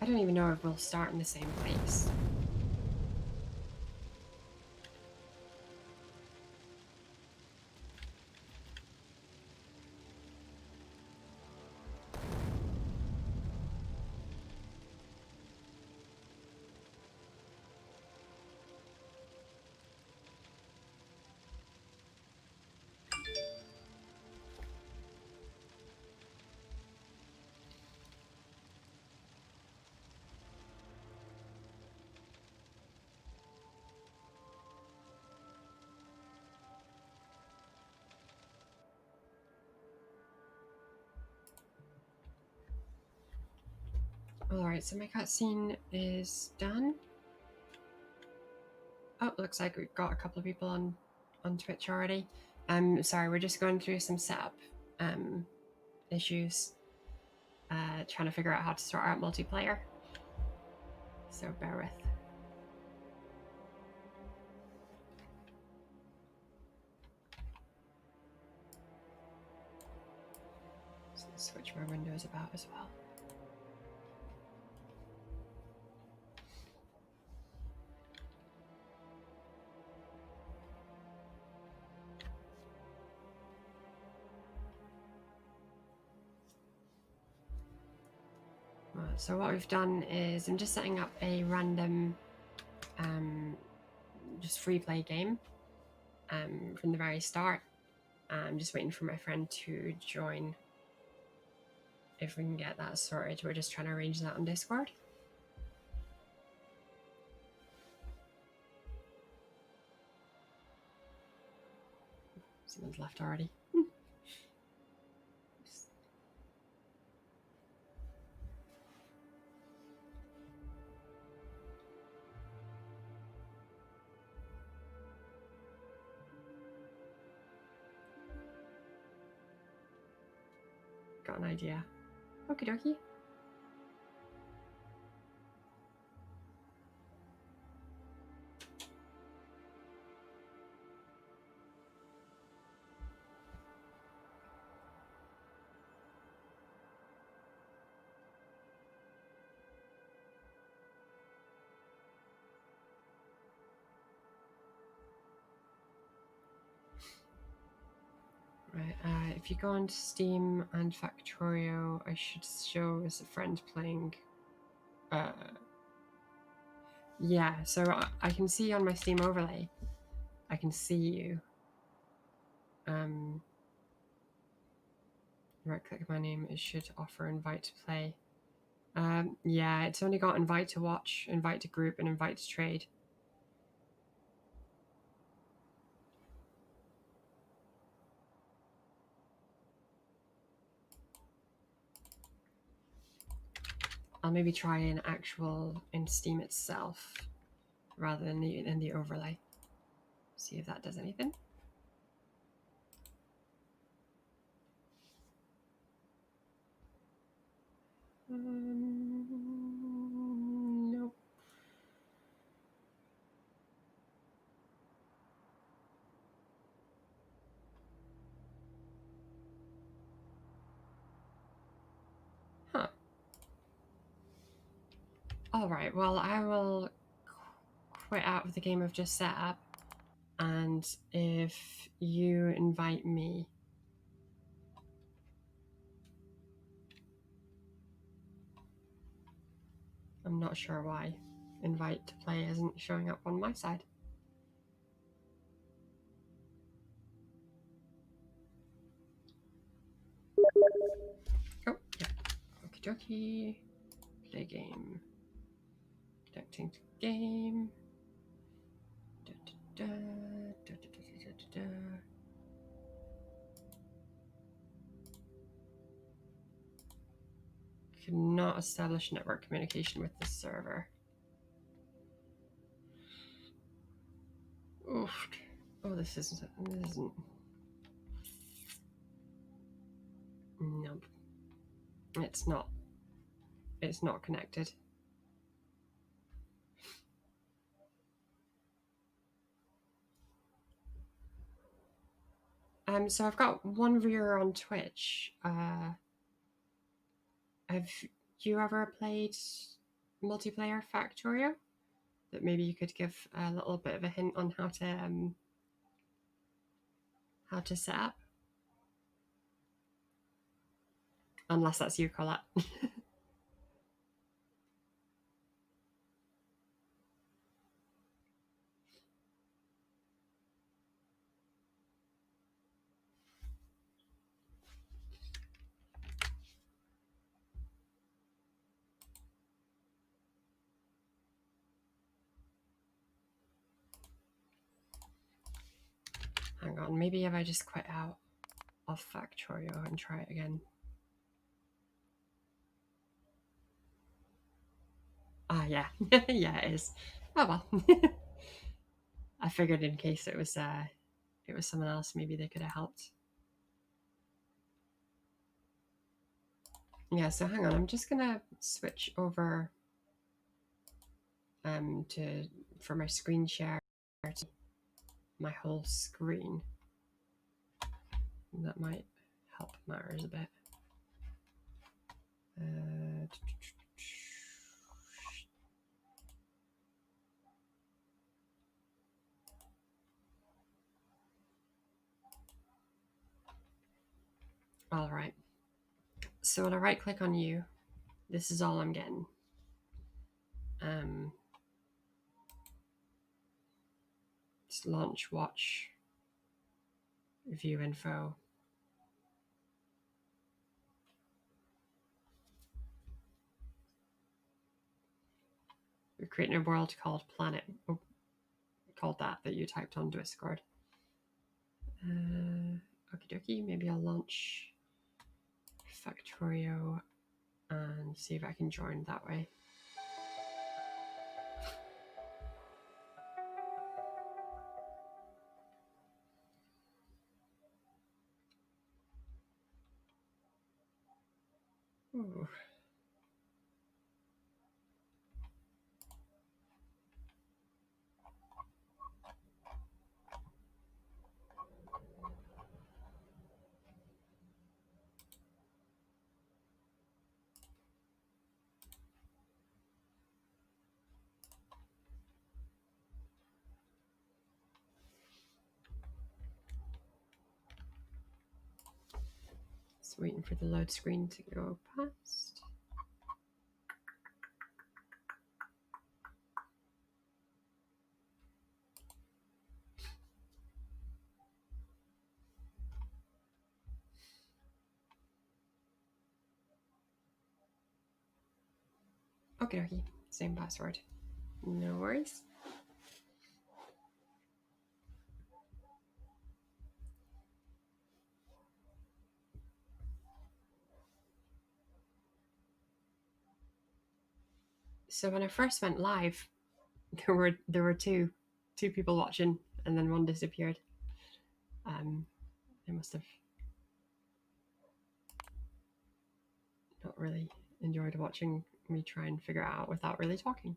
I don't even know if we'll start in the same place. Alright, so my cutscene is done. Oh, looks like we've got a couple of people on Twitch already. Sorry, we're just going through some setup issues. Trying to figure out how to sort out multiplayer. So bear with. So switch my windows about as well. So what we've done is I'm just setting up a random just free play game from the very start. I'm just waiting for my friend to join. If we can get that sorted, we're just trying to arrange that on Discord. Someone's left already. Got an idea. Okie dokie. Right, if you go onto Steam and Factorio, I should show as a friend playing. Yeah, so I can see on my Steam overlay, I can see you. Right click my name, it should offer invite to play. Yeah, it's only got invite to watch, invite to group, and invite to trade. I'll maybe try an actual in Steam itself rather than the overlay. See if that does anything. Nope. Huh. All right, well, I will quit out of the game I've just set up, and if you invite me, I'm not sure why invite to play isn't showing up on my side. Oh, yeah. Okie dokie. Play game. Connecting to game. Da, da, da, da, da, da, da, da. Cannot establish network communication with the server. Oof. Oh, this isn't. Nope. It's not. It's not connected. So I've got one viewer on Twitch. Have you ever played multiplayer Factorio that maybe you could give a little bit of a hint on how to set up? Unless that's you, Kolat. Hang on, maybe if I just quit out of Factorio and try it again. Ah, yeah. Yeah, it is. Oh well. I figured in case it was someone else, maybe they could have helped. Yeah, so hang on, I'm just gonna switch over for my screen share to my whole screen. That might help matters a bit. All right. So when I right click on you, this is all I'm getting. It's launch, watch, view info. We're creating a world called Planet, called that you typed on Discord. Okie dokie, maybe I'll launch Factorio and see if I can join that way. Ooh. Just waiting for the load screen to go past. Okay, dokie, same password. No worries. So when I first went live, there were two people watching, and then one disappeared. They must have not really enjoyed watching me try and figure it out without really talking.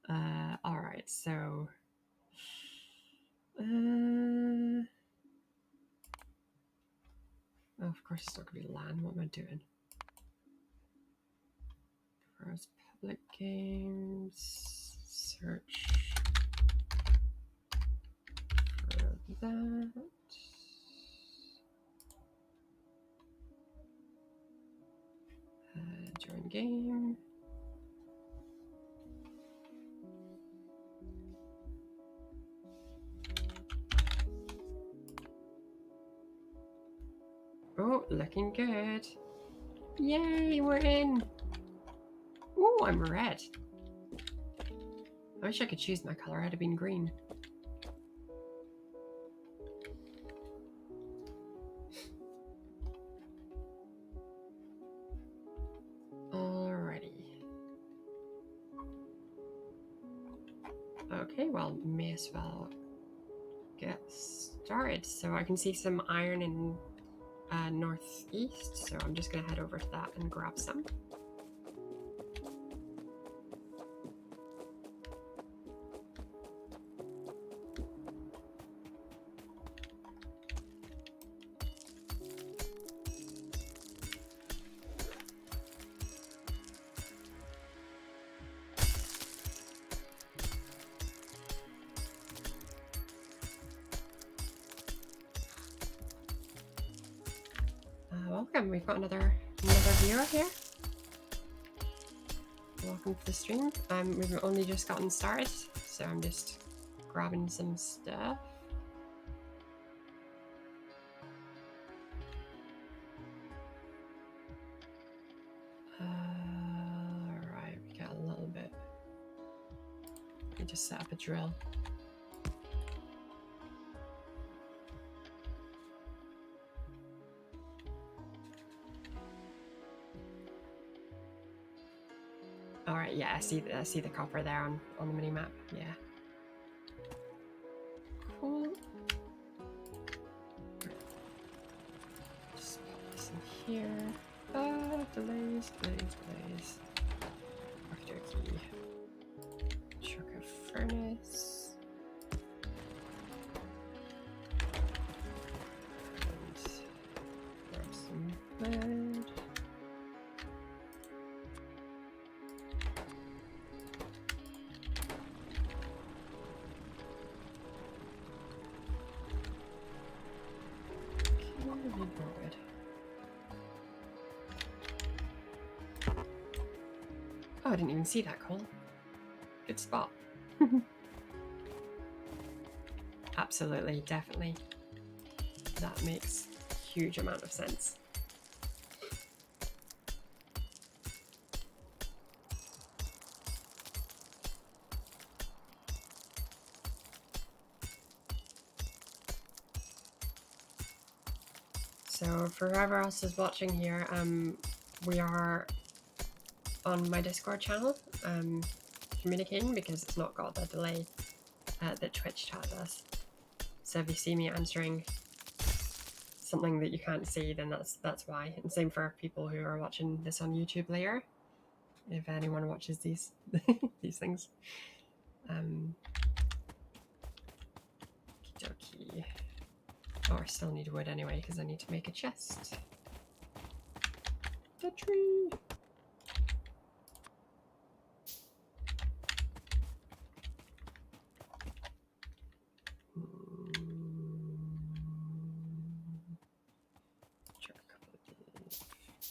All right, so oh, of course it's not gonna be LAN. What am I doing? Browse public games, search for that. Join game. Oh, looking good. Yay, we're in. Oh, I'm red. I wish I could choose my color. I'd have been green. Alrighty. Okay, well, may as well get started. So I can see some iron in northeast, so I'm just gonna head over to that and grab some. welcome. We've got another viewer here. Welcome to the stream. We've only just gotten started, so I'm just grabbing some stuff. Right, we got a little bit. Let me just set up a drill. All right, yeah, I see the copper there on the mini map. Yeah. Cool. Just pop this in here. Blaze. Factorio. Chuck a furnace. And grab some wood. Wood. Oh, I didn't even see that, Cole. Good spot. Absolutely, definitely. That makes a huge amount of sense. So for whoever else is watching here, we are on my Discord channel communicating because it's not got the delay that Twitch chat does. So if you see me answering something that you can't see, then that's why. And same for people who are watching this on YouTube later, if anyone watches these these things. Okie dokie. Oh, I still need wood anyway because I need to make a chest. The tree. Check a couple of these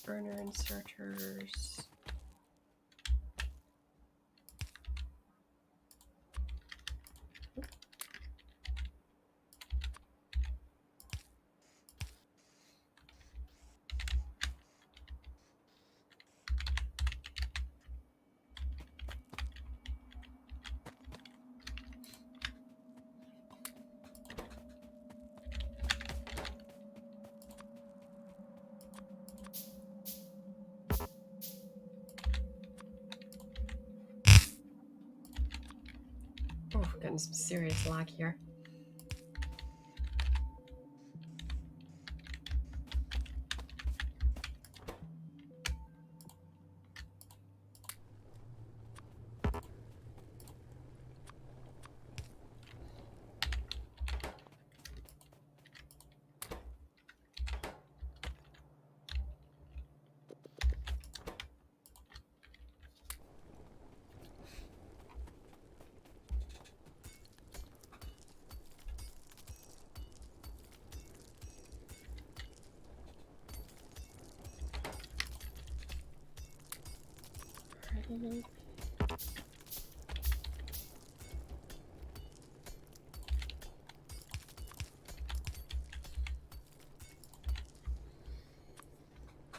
burner inserters. Oh, we're getting some serious lag here.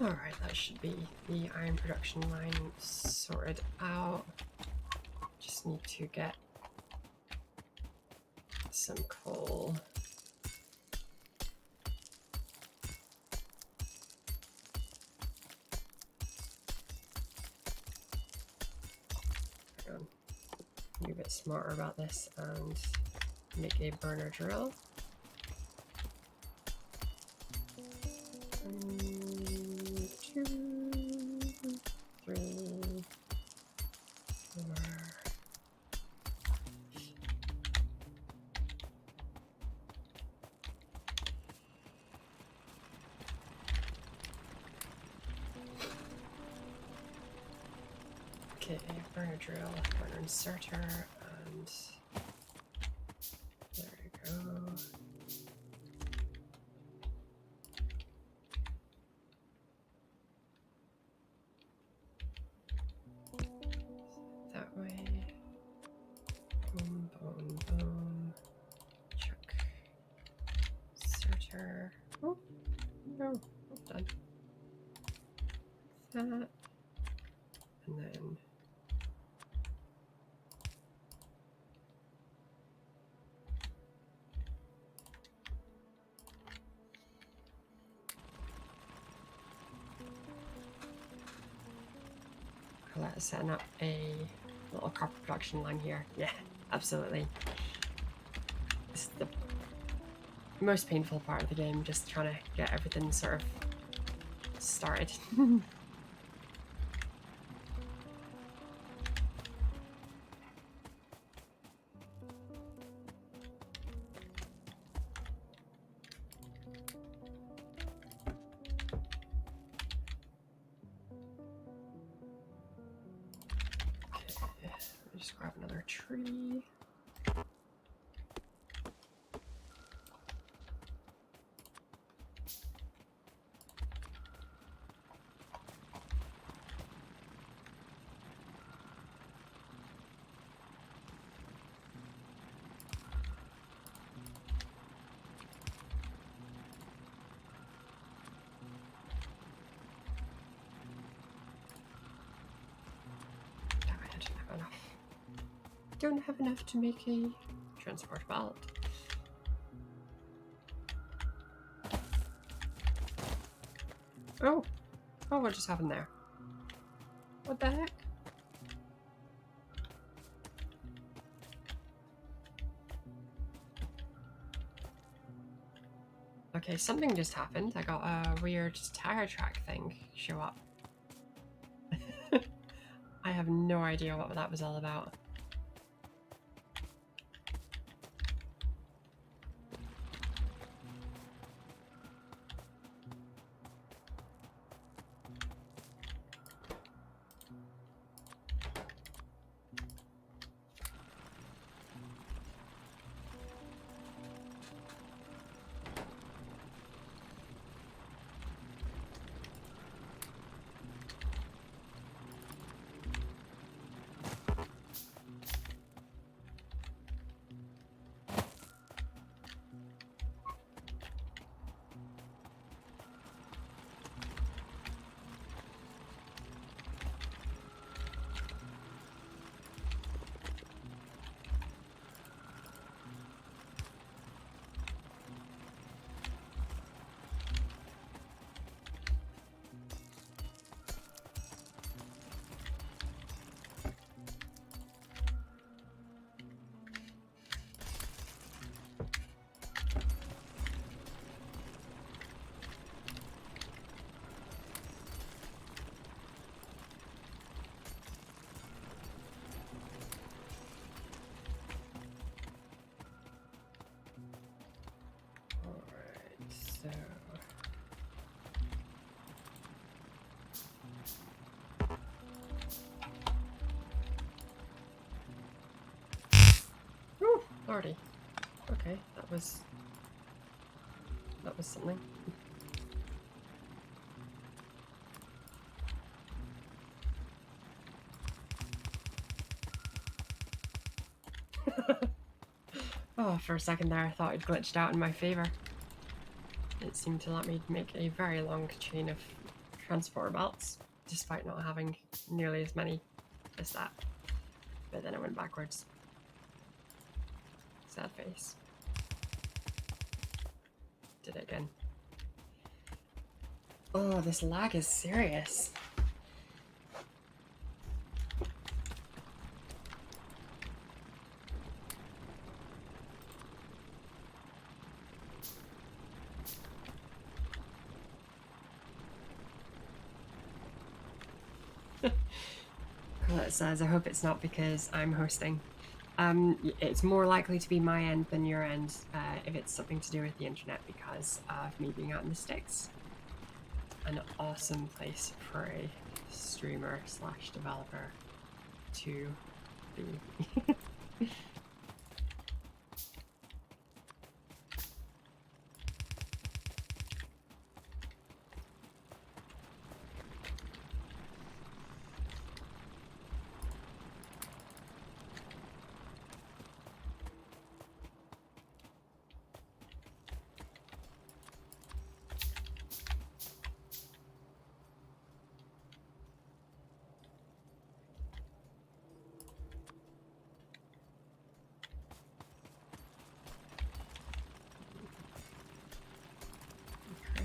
Alright, that should be the iron production line sorted out. Just need to get some coal. Be a bit smarter about this and make a burner drill. 1, 2, 3, 4. Okay, burner drill, burner inserter, and there we go. Oh, no, not done. That. And then Kolat is setting up a little copper production line here. Yeah, absolutely. This is the most painful part of the game, just trying to get everything sort of started. Okay, let me just grab another tree. Don't have enough to make a transport belt. Oh, what just happened there? What the heck? Okay, something just happened. I got a weird tire track thing show up. I have no idea what that was all about. So ooh, lordy. Okay, that was something. Oh, for a second there I thought it glitched out in my favor. It seemed to let me make a very long chain of transporter belts, despite not having nearly as many as that. But then it went backwards. Sad face. Did it again. Oh, this lag is serious. Kolat says, I hope it's not because I'm hosting. It's more likely to be my end than your end if it's something to do with the internet because of me being out in the sticks. An awesome place for a streamer / developer to be.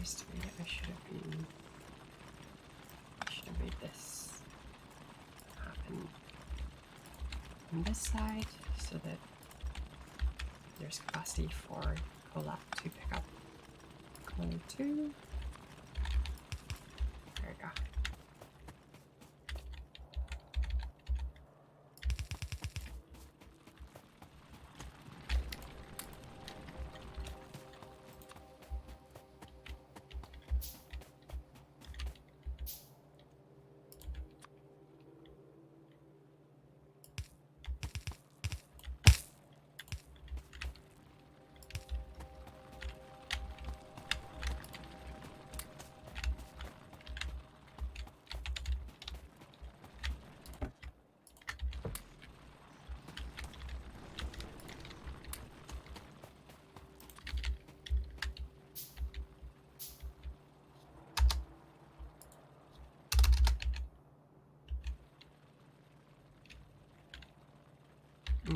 appears to be. I should have made this happen on this side so that there's capacity for Kolat to pick up coal too. There we go.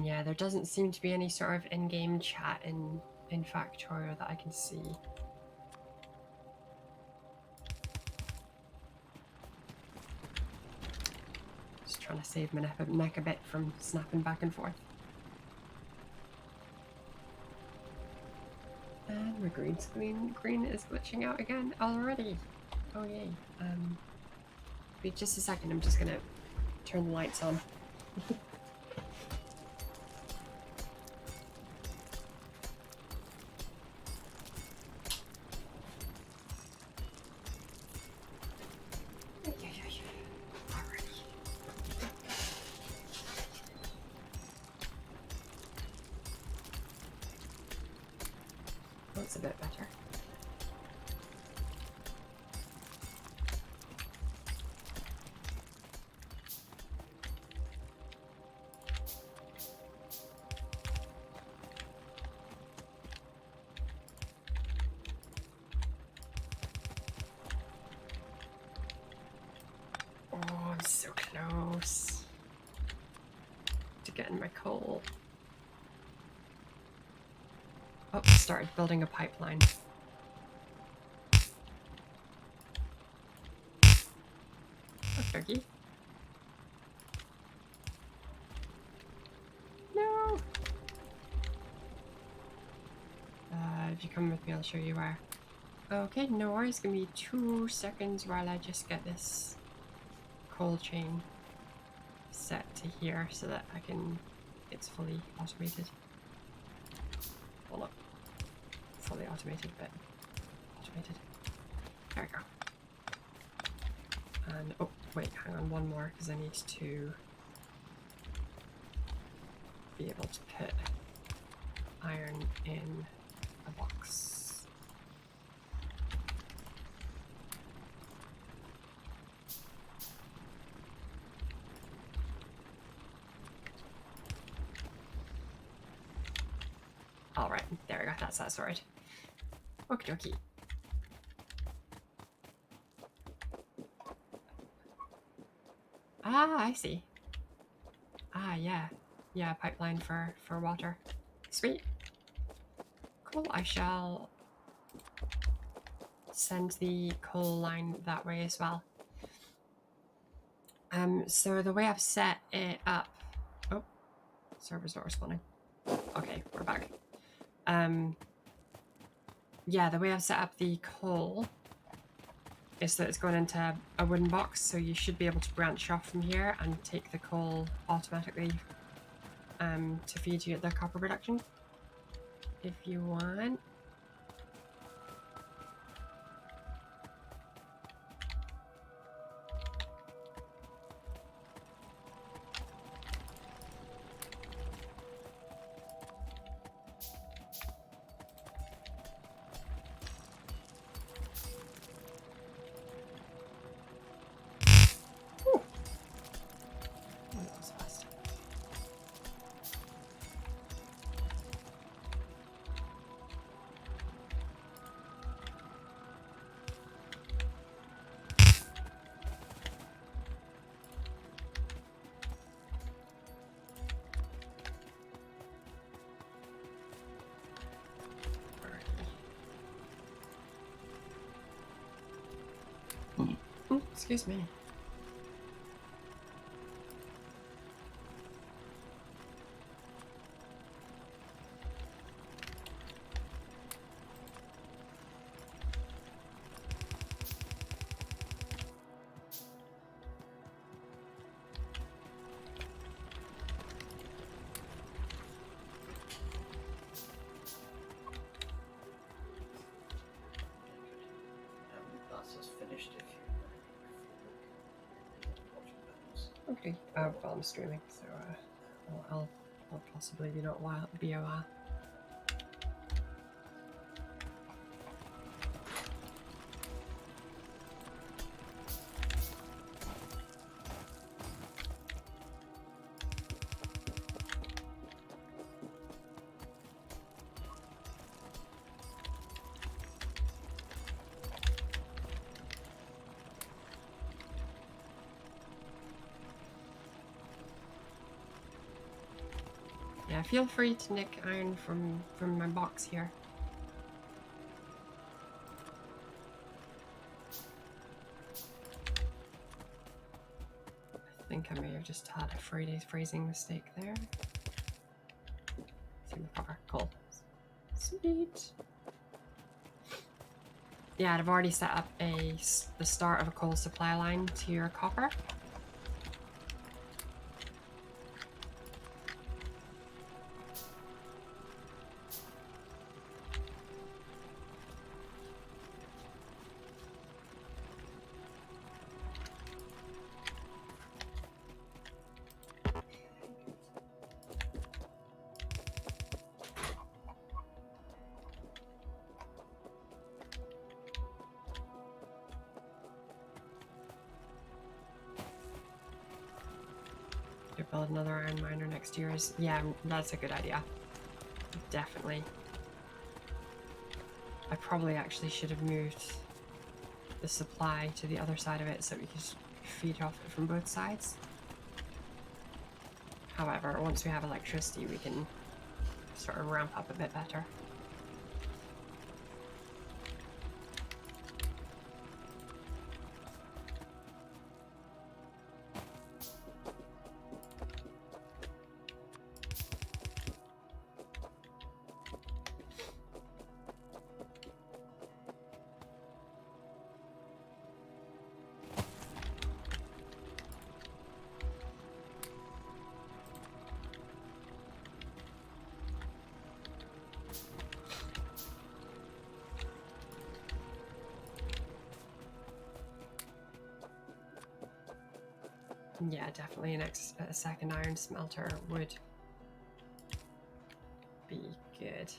Yeah, there doesn't seem to be any sort of in-game chat in Factorio that I can see. Just trying to save my neck a bit from snapping back and forth. And my green is glitching out again already. Oh yay. Wait just a second, I'm just gonna turn the lights on. That's a bit better. Oh, I'm so close to getting my coal. Oh, started building a pipeline. Okey-dokey. No! If you come with me, I'll show you where. Okay, no worries. Give me 2 seconds while I just get this coal chain set to here so that it's fully automated. Well, not fully automated, but automated. There we go. And, oh, wait, hang on, one more, because I need to be able to put iron in a box. Alright, there we go, that's that sorted. Okie dokie. Ah, I see. Ah, yeah. Yeah, pipeline for water. Sweet. Cool, I shall send the coal line that way as well. So the way I've set it up... Oh, server's not responding. Okay, we're back. Yeah, the way I've set up the coal is that it's going into a wooden box, so you should be able to branch off from here and take the coal automatically to feed you the copper production if you want. Excuse me. That's us finished if you Okay. Well, I'm streaming, so I'll possibly be not be a while. Yeah, feel free to nick iron from my box here. I think I may have just had a phrasing mistake there. See the cover. Cool. Sweet. Yeah, I've already set up the start of a coal supply line to your copper. Build another iron miner next year. Yeah, that's a good idea. Definitely. I probably actually should have moved the supply to the other side of it so we could feed off it from both sides. However, once we have electricity, we can sort of ramp up a bit better. Yeah, definitely a second iron smelter would be good.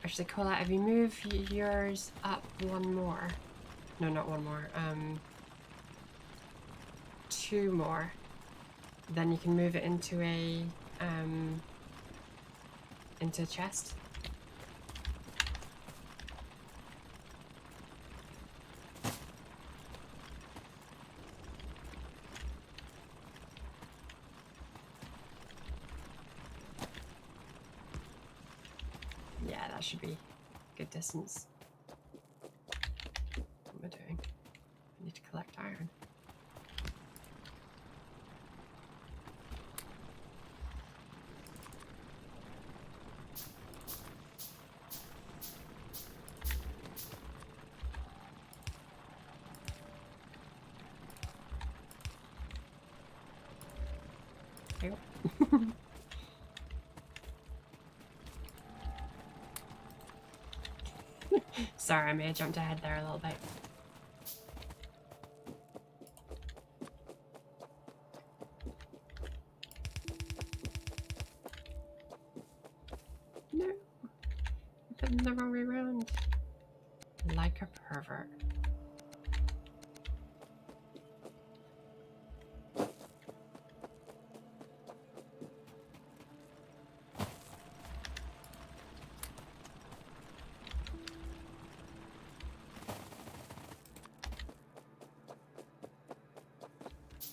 Actually, Kolat, if you move yours up one more, no, not one more, two more, then you can move it into a chest. Yeah, that should be good distance. What am I doing? I need to collect iron. There you go. Sorry, I may have jumped ahead there a little bit. wrong way around. Like a pervert.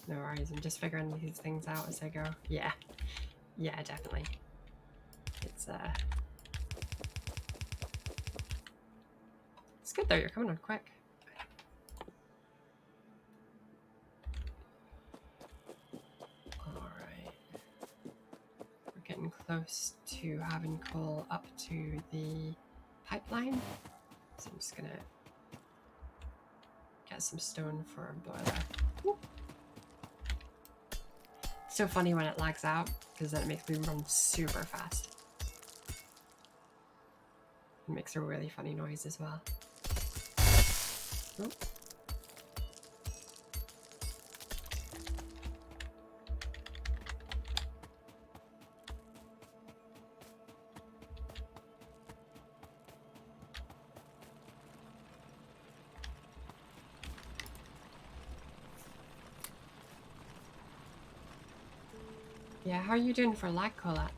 No worries, I'm just figuring these things out as I go. Yeah. Yeah, definitely. It's good though, you're coming on quick. Alright. We're getting close to having coal up to the pipeline. So I'm just gonna get some stone for a boiler. Woo. It's so funny when it lags out, because then it makes me run super fast. It makes a really funny noise as well. Oh. Yeah, how are you doing for lag, Kolat?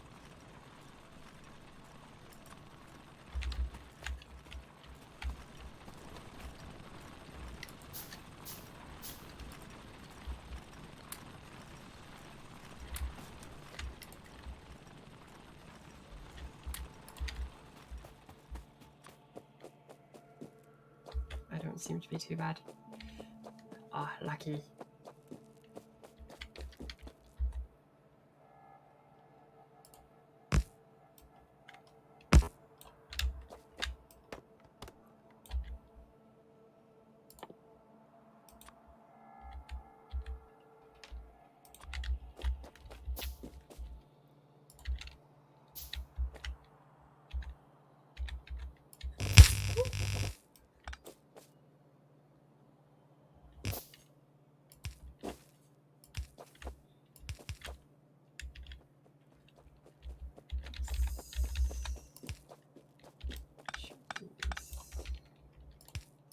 I don't seem to be too bad. Ah, oh, lucky.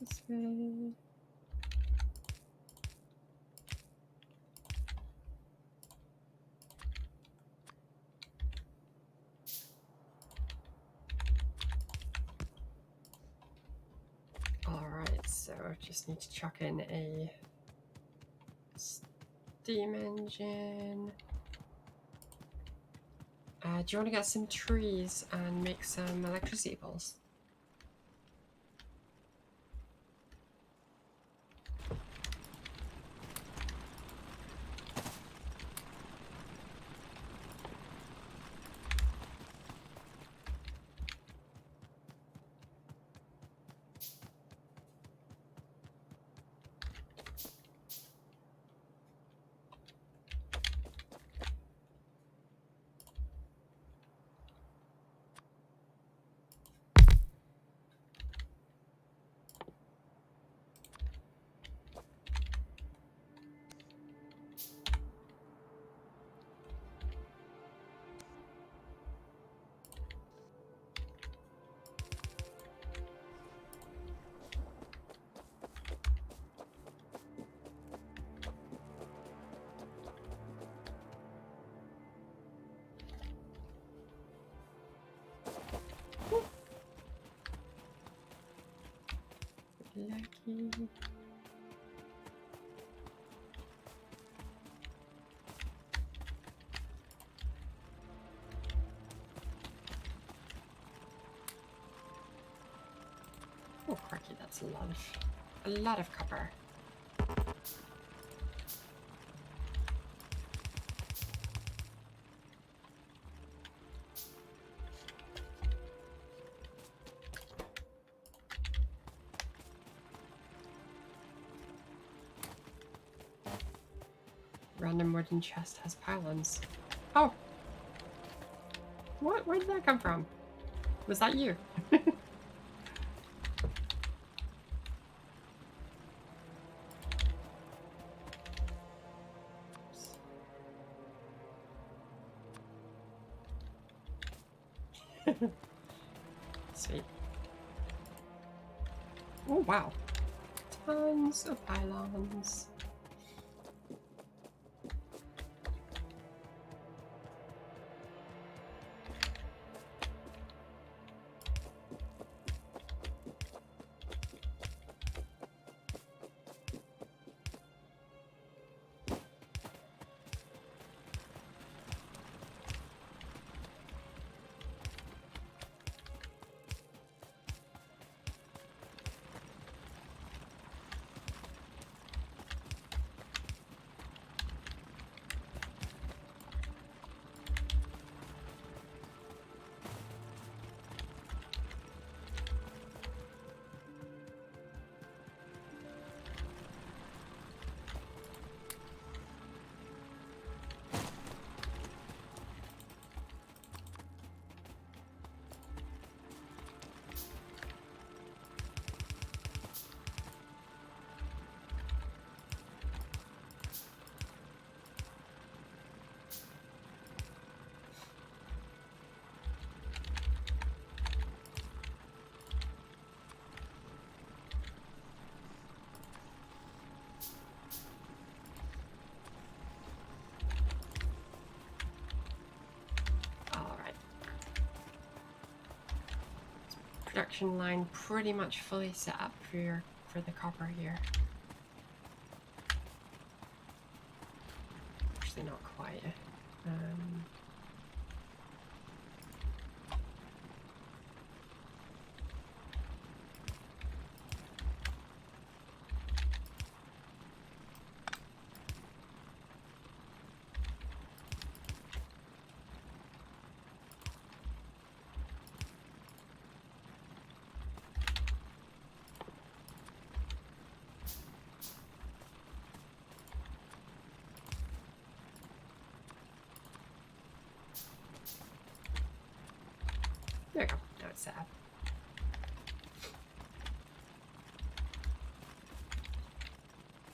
This way. Alright, so just need to chuck in a steam engine. Do you want to get some trees and make some electricity poles? Lucky. Oh, crikey, that's a lot of copper. Random wooden chest has pylons. Oh! What? Where did that come from? Was that you? Sweet. Oh wow. Tons of pylons. Production line pretty much fully set up for the copper here. Actually, not quite. There we go. Now it's set up.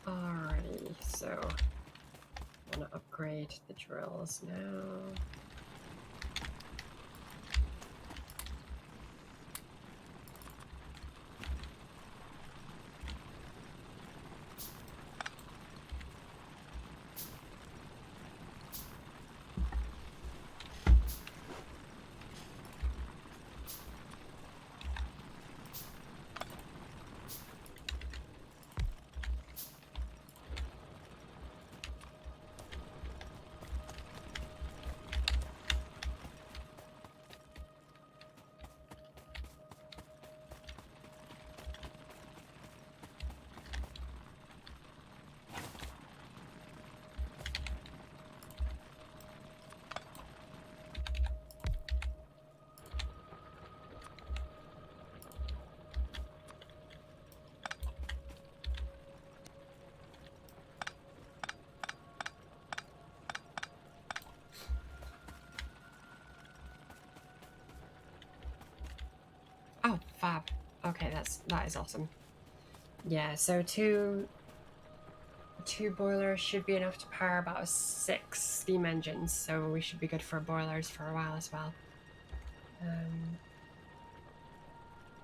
Alrighty, so I want to upgrade the drills now. Oh, fab. Okay, that is awesome. Yeah, so two boilers should be enough to power about 6 steam engines, so we should be good for boilers for a while as well.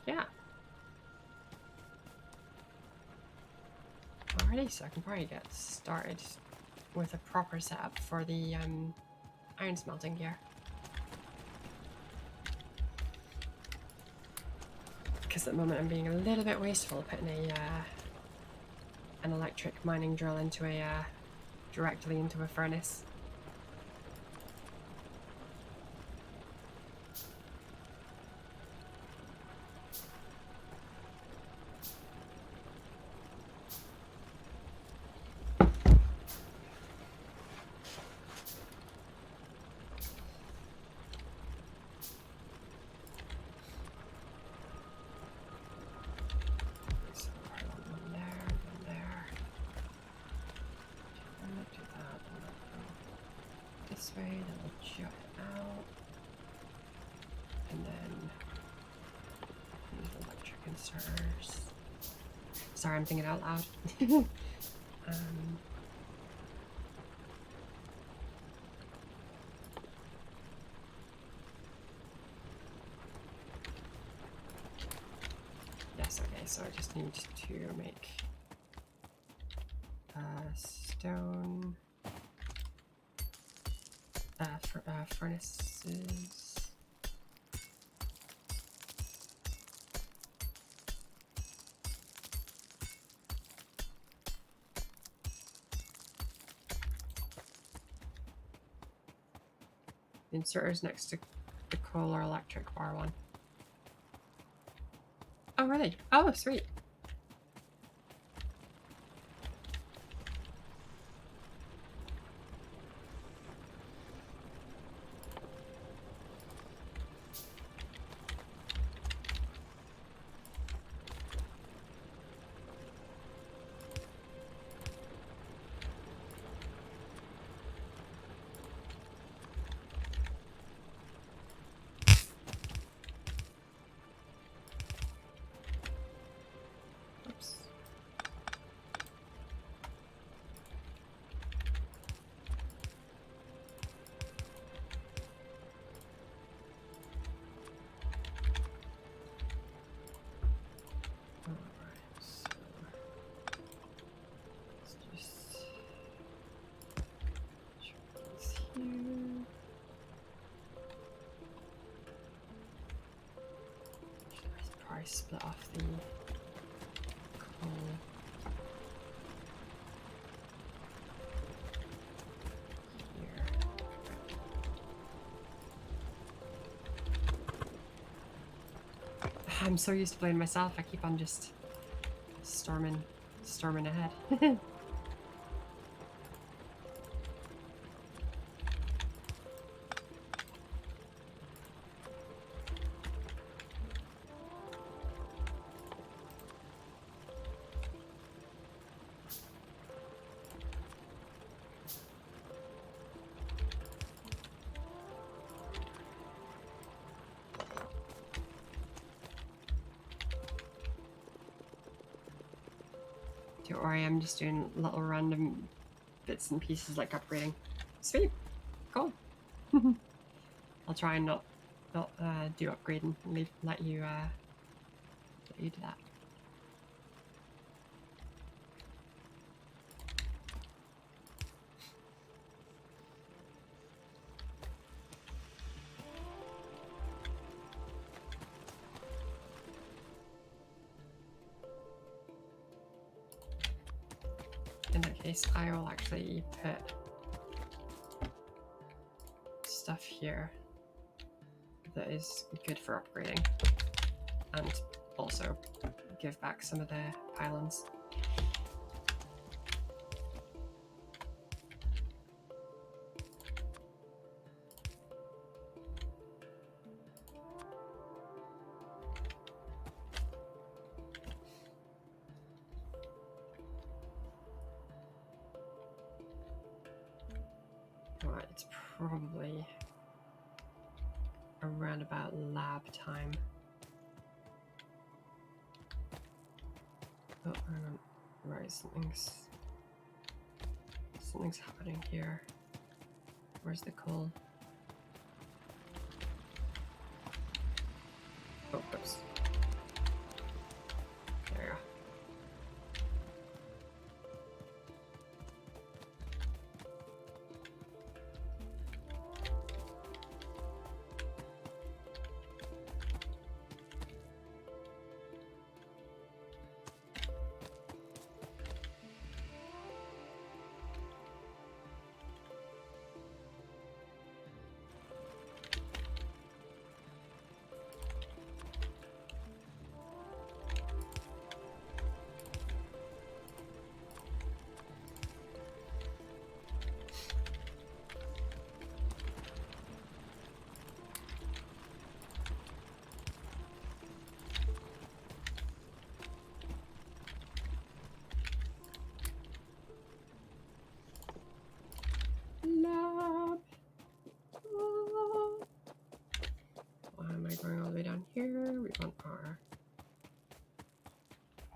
Yeah. Alrighty, so I can probably get started with a proper setup for the iron smelting gear. Because at the moment I'm being a little bit wasteful putting an electric mining drill into directly into a furnace. Way, then we'll jut out, and then use electric inserters. Sorry, I'm thinking out loud. Yes, okay. so I just need to make stone furnaces. The inserters next to the coal or electric bar one. Oh, really? Oh, sweet. Split off the coal. Here. I'm so used to playing myself, I keep on just storming ahead. Don't worry, I'm just doing little random bits and pieces like upgrading. Sweet, cool. I'll try and not do upgrading and let you do that. In that case, I will actually put stuff here that is good for upgrading and also give back some of the pylons. Right, it's probably around about lab time. Oh, right, something's happening here. Where's the coal? Oh, oops. There you go. Lab. Why am I going all the way down here? We want our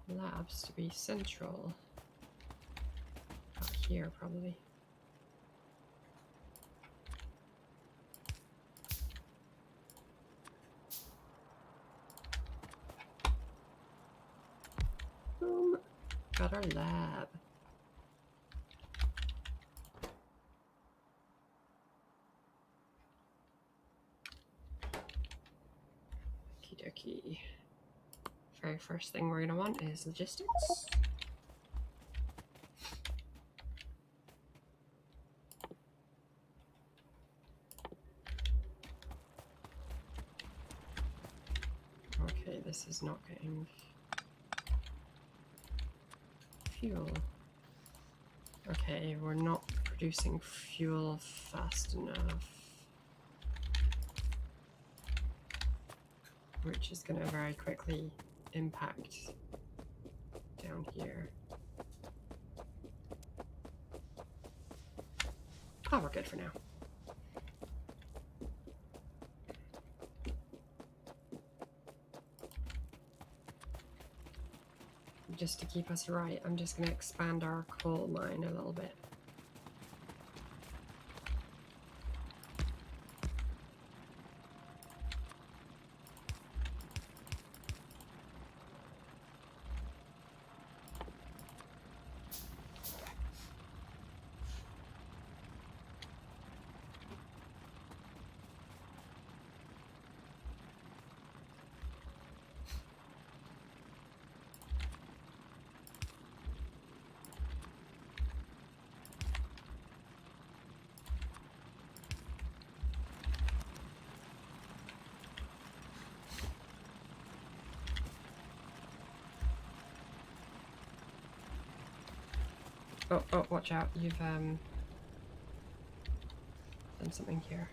labs to be central. Out here, probably. got our lab. Okie dokie. Very first thing we're gonna want is logistics. Okay, this is not getting fuel. Okay, we're not producing fuel fast enough. Which is going to very quickly impact down here. Oh, we're good for now. Just to keep us right, I'm just going to expand our coal mine a little bit. Oh, watch out. You've done something here.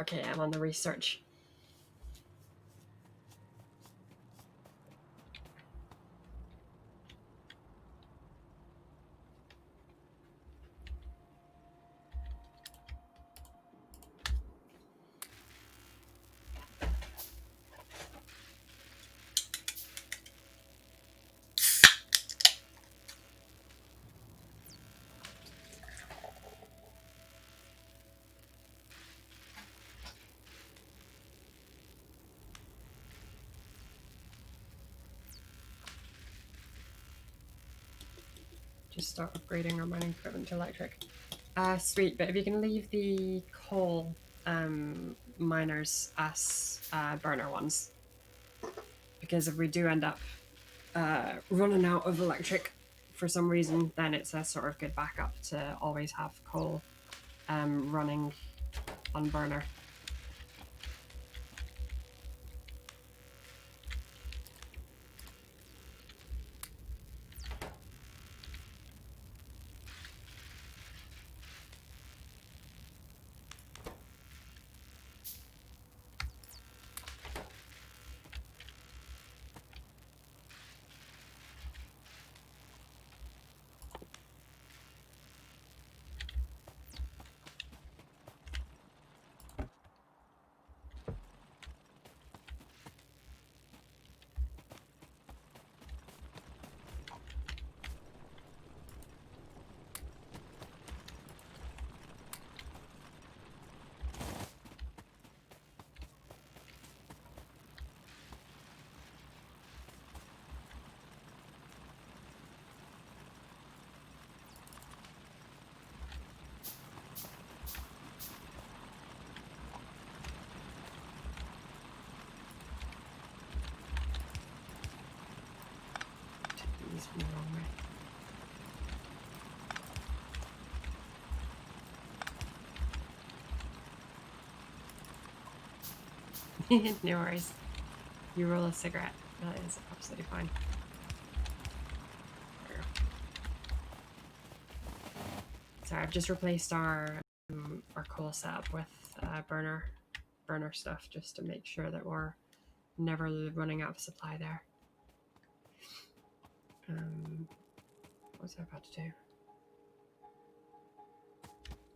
Okay, I'm on the research. Just start upgrading our mining equipment to electric. Sweet, but if you can leave the coal miners as burner ones. Because if we do end up running out of electric for some reason, then it's a sort of good backup to always have coal running on burner. The wrong way. No worries. You roll a cigarette. That is absolutely fine. There we go. So I've just replaced our coal setup with burner stuff just to make sure that we're never running out of supply there. What was I about to do?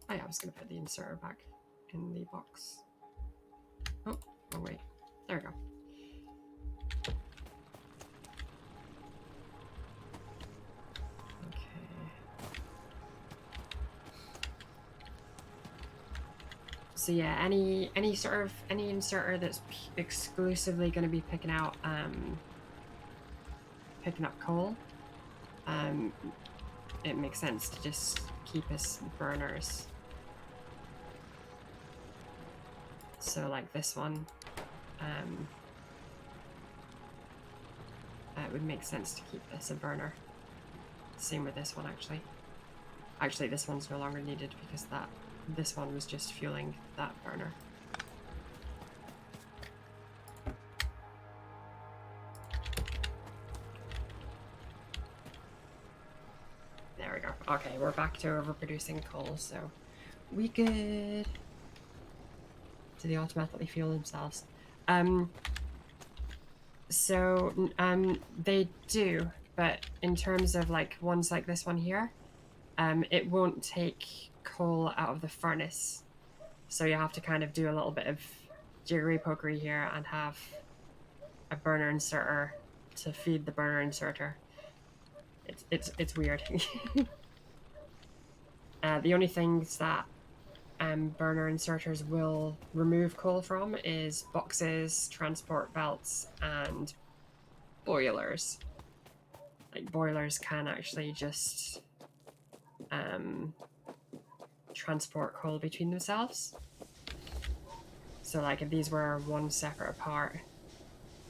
Oh yeah, I was going to put the inserter back in the box. Oh wait. There we go. So yeah, any inserter that's exclusively going to be picking up coal, it makes sense to just keep as burners. So like this one, it would make sense to keep this a burner. Same with this one actually. Actually, this one's no longer needed because this one was just fueling that burner. There we go. Okay, we're back to overproducing coal, so we good. Do they automatically fuel themselves? They do, but in terms of like ones like this one here, it won't take coal out of the furnace. So you have to kind of do a little bit of jiggery pokery here and have a burner inserter to feed the burner inserter. It's weird. The only things that burner inserters will remove coal from is boxes, transport belts, and boilers. Like boilers can actually just transport coal between themselves. So like if these were one separate part,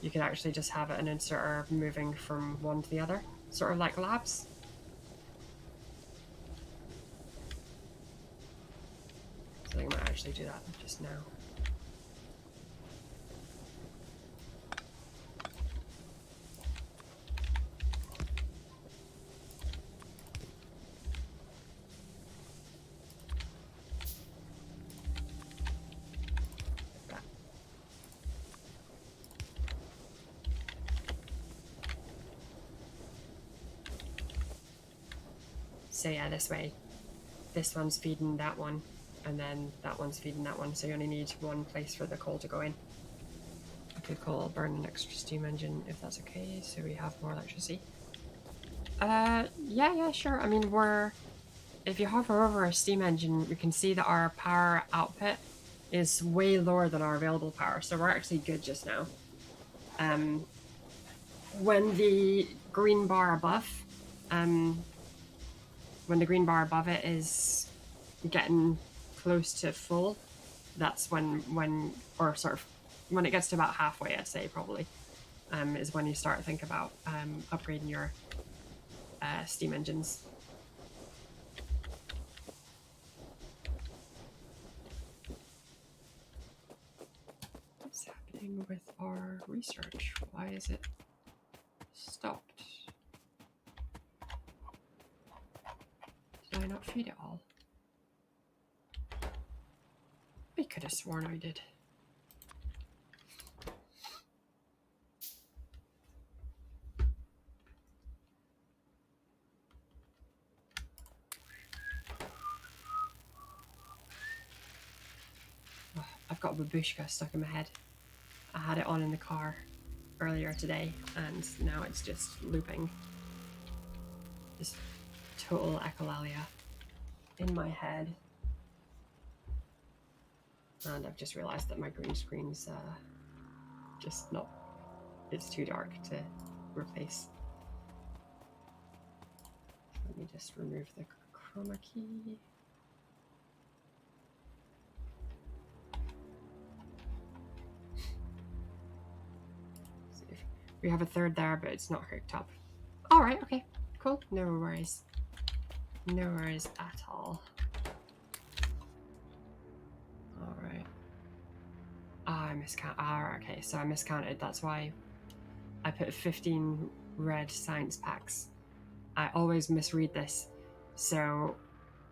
you could actually just have an inserter moving from one to the other, sort of like labs. So I think I might actually do that just now. So yeah, this way, this one's feeding that one, and then that one's feeding that one, so you only need one place for the coal to go in. I could burn an extra steam engine if that's okay, so we have more electricity. Yeah, sure. I mean, if you hover over a steam engine, we can see that our power output is way lower than our available power, so we're actually good just now. When the green bar above, it is getting close to full, that's when it gets to about halfway, I'd say probably, is when you start to think about upgrading your steam engines. What's happening with our research? Why is it stopped? Did I not feed it all? I could have sworn I did. Oh, I've got Babushka stuck in my head. I had it on in the car earlier today, and now it's just looping. Just total echolalia in my head. And I've just realized that my green screen's just not, it's too dark to replace. Let me just remove the chroma key. See if we have a third there, but it's not hooked up. All right, okay, cool. No worries. No worries at all. All right. I miscounted. Okay, so I miscounted. That's why I put 15 red science packs. I always misread this. So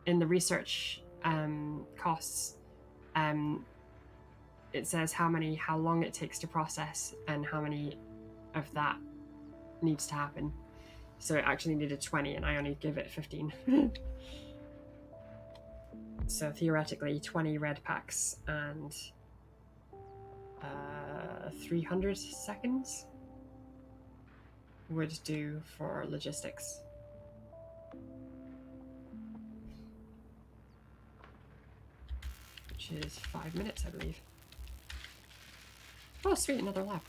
in the research costs, it says how long it takes to process and how many of that needs to happen. So it actually needed 20 and I only give it 15. So theoretically 20 red packs and 300 seconds would do for logistics. Which is 5 minutes, I believe. Oh, sweet, another lab.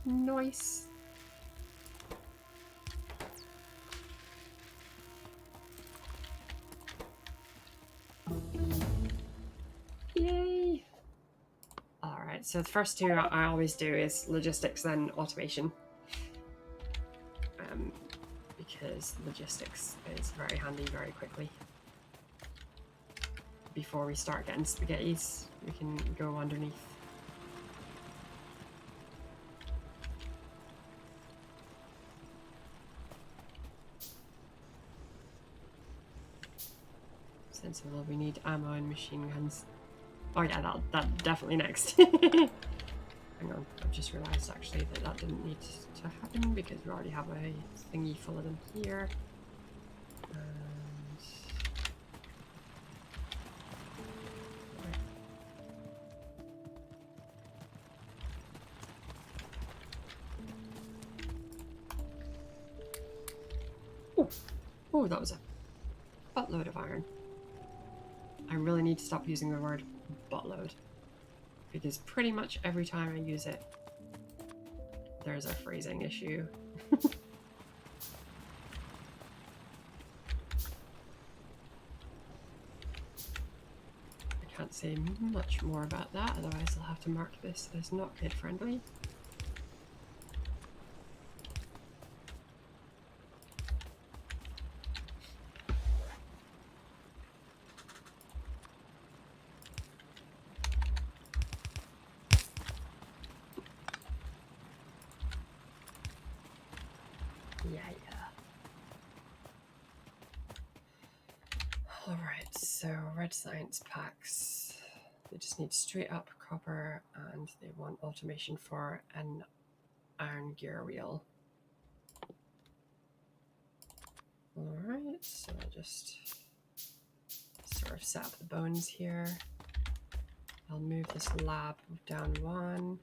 Nice. Yay! Alright, so the first two I always do is logistics, then automation. Because logistics is very handy very quickly. Before we start getting spaghettis, we can go underneath. Sensible, we need ammo and machine guns. Oh yeah, that definitely next. Hang on, I've just realised actually that didn't need to happen because we already have a thingy full of them here. And... Oh, that was a buttload of iron. I really need to stop using the word buttload because pretty much every time I use it, there's a phrasing issue. I can't say much more about that, otherwise I'll have to mark this as not kid friendly. Alright, so red science packs. They just need straight up copper and they want automation for an iron gear wheel. Alright, so I'll just sort of set up the bones here. I'll move this lab down one.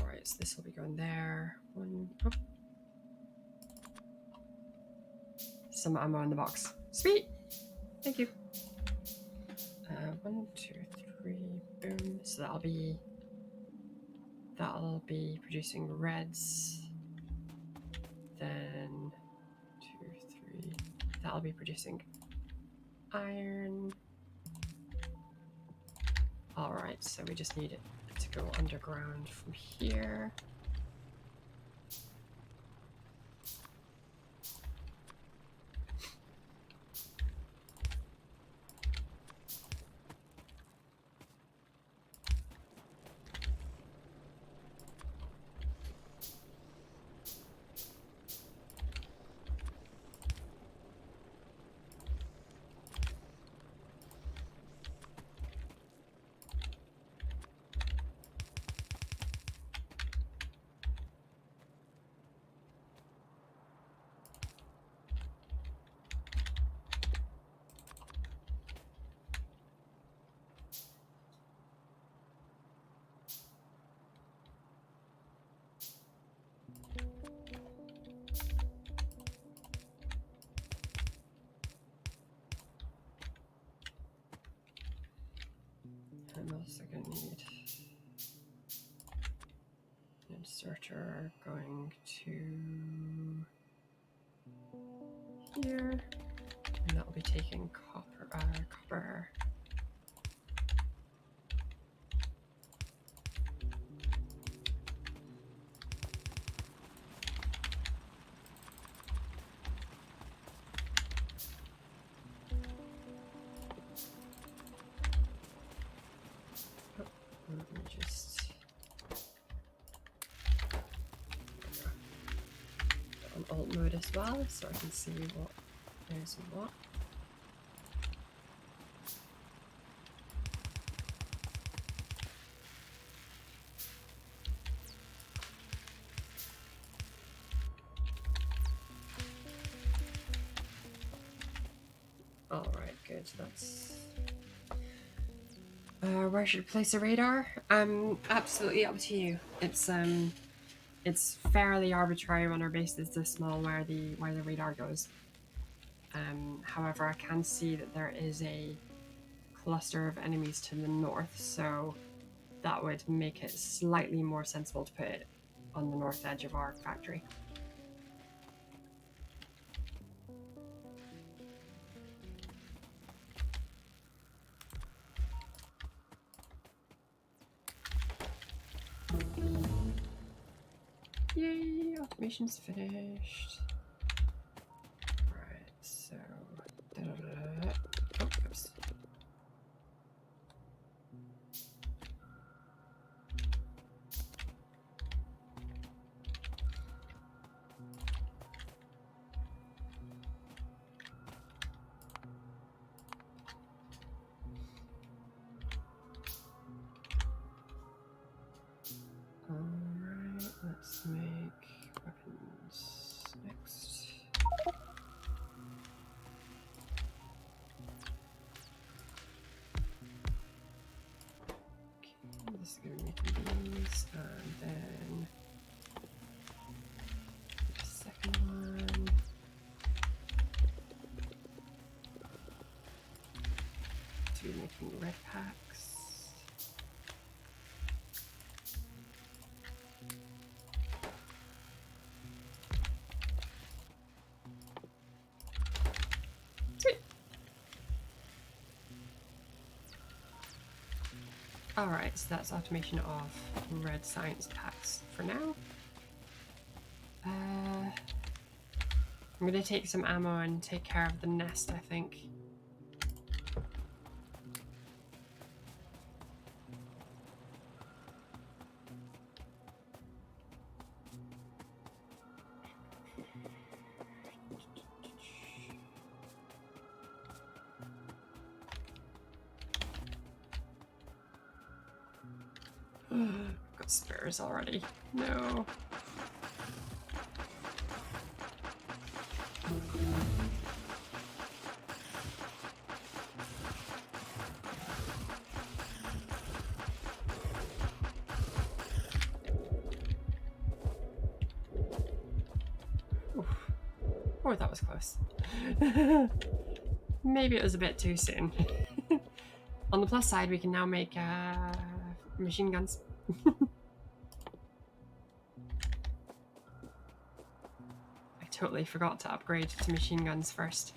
Alright, so this will be going there. One, oh. Some ammo in the box. Sweet! Thank you. 1, 2, 3, boom. So that'll be producing reds. Then 2, 3. That'll be producing iron. Alright, so we just need it to go underground from here. I'm also going to need an inserter going to here, and that will be taking copper. Let me just on alt mode as well, so I can see what is what. All right, good. That's where should I place a radar? Absolutely up to you. It's fairly arbitrary when our base is this small where the radar goes. However, I can see that there is a cluster of enemies to the north, so that would make it slightly more sensible to put it on the north edge of our factory. Yay, automation's finished. Right, so oh, oops. Alright, let's make weapons next. Okay, this is going to be making these, and then the second one. To be making red packs. Alright, so that's automation of red science packs for now. I'm going to take some ammo and take care of the nest, I think. Got spares already. No. Oof. Oh, that was close. Maybe it was a bit too soon. On the plus side, we can now make machine guns. I totally forgot to upgrade to machine guns first.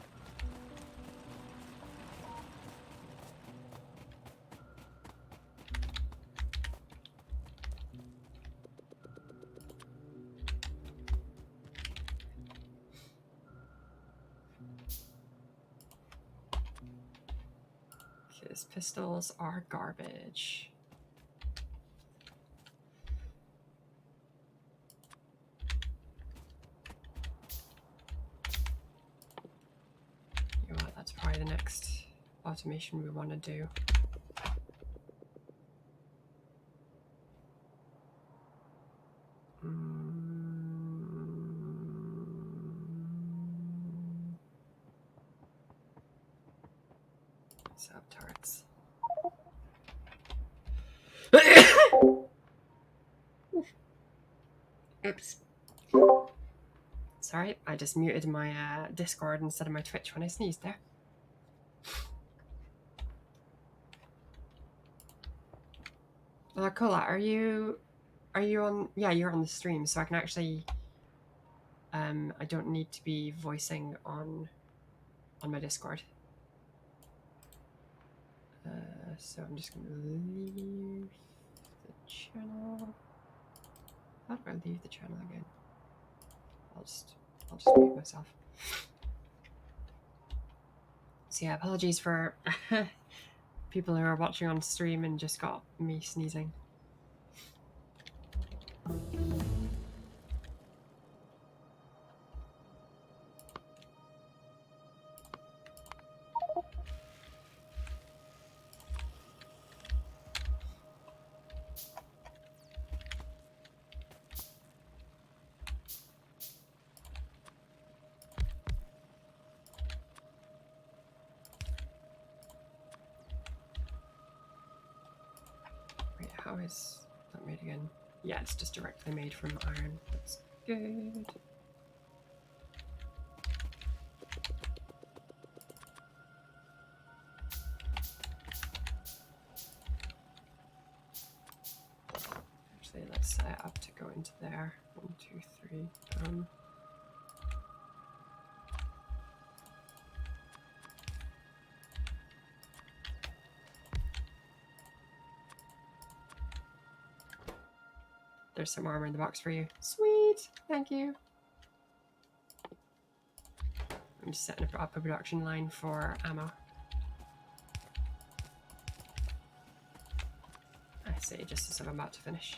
His pistols are garbage. You know what, that's probably the next automation we want to do. Sub turrets. Oops. Sorry, I just muted my Discord instead of my Twitch when I sneezed there. Kolat, are you on? Yeah, you're on the stream, so I can actually. I don't need to be voicing on my Discord. So I'm just gonna leave the channel. How do I leave the channel again? I'll just mute myself. So yeah, apologies for people who are watching on stream and just got me sneezing. Wait, how is that made again? Yeah, it's just directly made from iron. That's good. Actually, let's set it up to go into there. 1, 2, 3, boom. There's some armor in the box for you. Sweet, thank you. I'm just setting up a production line for ammo. I say just as I'm about to finish.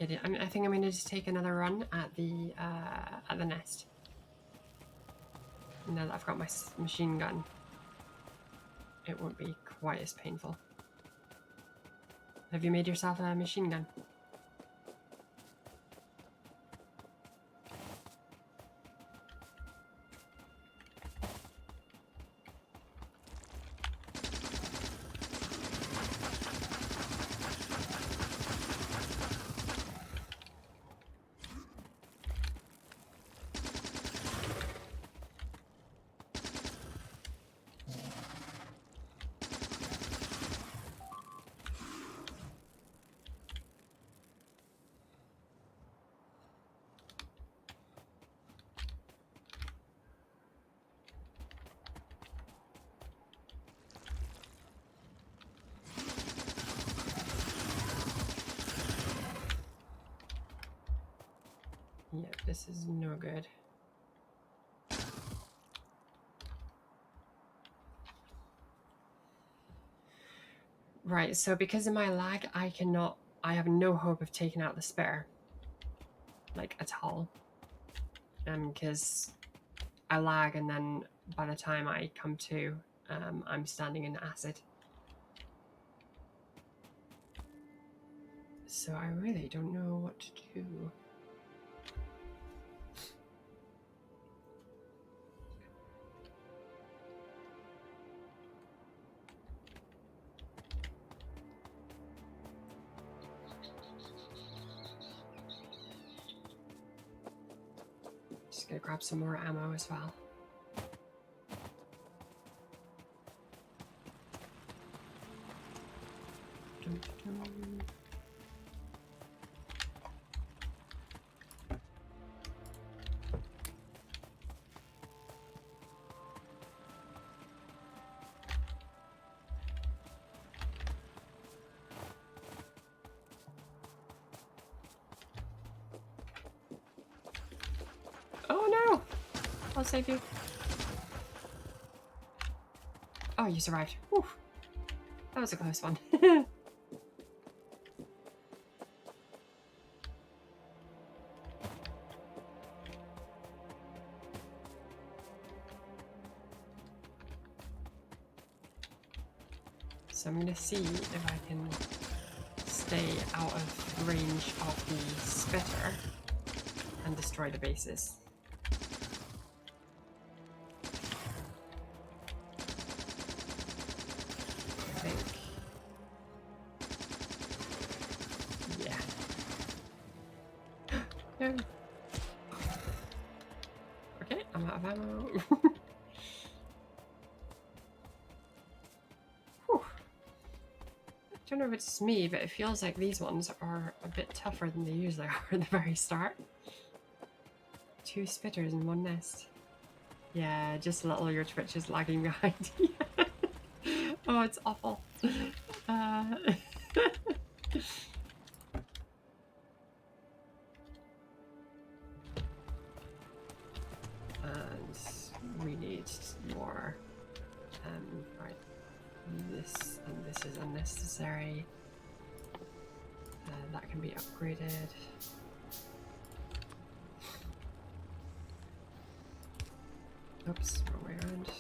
Okay, I think I'm going to just take another run at the nest. Now that I've got my machine gun, it won't be quite as painful. Have you made yourself a machine gun? Yep, this is no good. Right, so because of my lag, I have no hope of taking out the spare. Like, at all. Because I lag and then by the time I come to, I'm standing in acid. So I really don't know what to do. Just gonna grab some more ammo as well. Dun, dun. Oh no! I'll save you. Oh, you survived. Whew. That was a close one. So I'm going to see if I can stay out of range of the spitter and destroy the bases. I think. Yeah. No. Okay, I'm out of ammo. I don't know if it's just me, but it feels like these ones are a bit tougher than they usually are at the very start. 2 spitters in 1 nest. Yeah, just a little your Twitch is lagging behind. Oh, it's awful. And we need more. Right. This and this is unnecessary. That can be upgraded. Oops, wrong way around.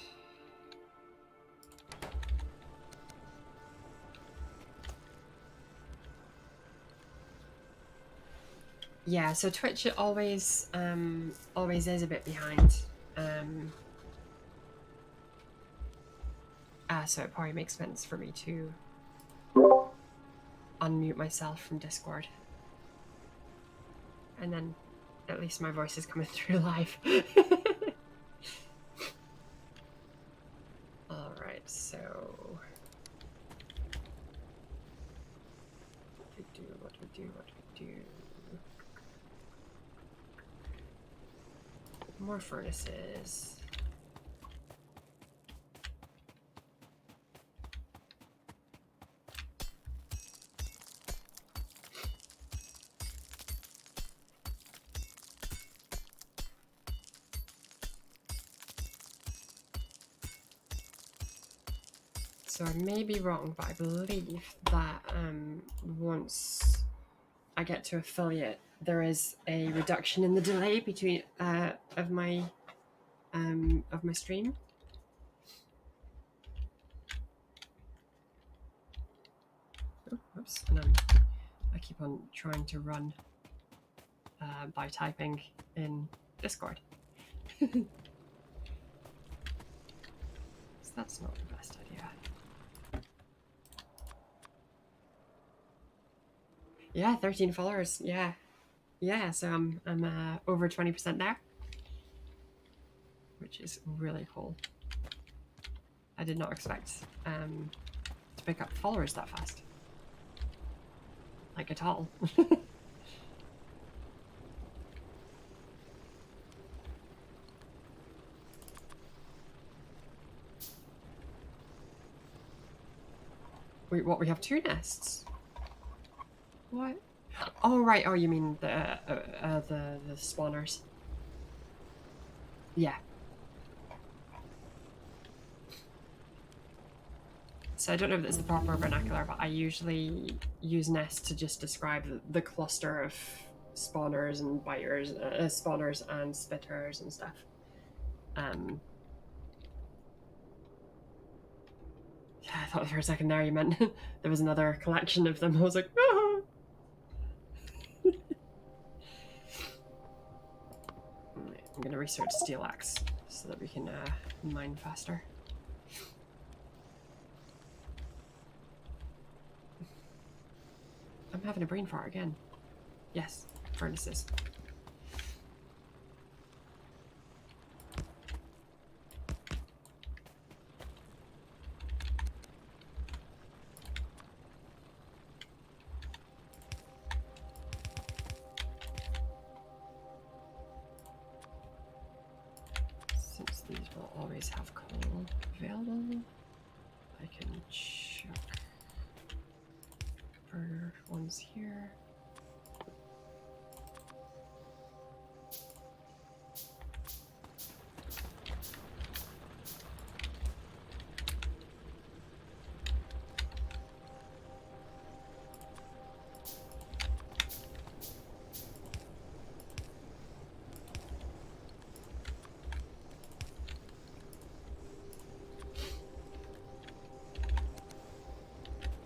Yeah, so Twitch always is a bit behind. So it probably makes sense for me to unmute myself from Discord. And then at least my voice is coming through live. Alright, so what do we do? More furnaces. So I may be wrong, but I believe that once I get to affiliate, there is a reduction in the delay between of my stream. Oh, whoops! And I keep on trying to run by typing in Discord. So that's not the best idea. Yeah, 13 followers. Yeah, so I'm over 20% there, which is really cool. I did not expect to pick up followers that fast, like at all. Wait, what? We have 2 nests? What? Oh right. Oh, you mean the spawners? Yeah. So I don't know if it's the proper vernacular, but I usually use nest to just describe the cluster of spawners and biters, spawners and spitters and stuff. I thought for a second there you meant there was another collection of them. I was like, ah! I'm going to research steel axe so that we can mine faster. I'm having a brain fart again. Yes, furnaces. Since these will always have coal available, I can chuck burner ones here.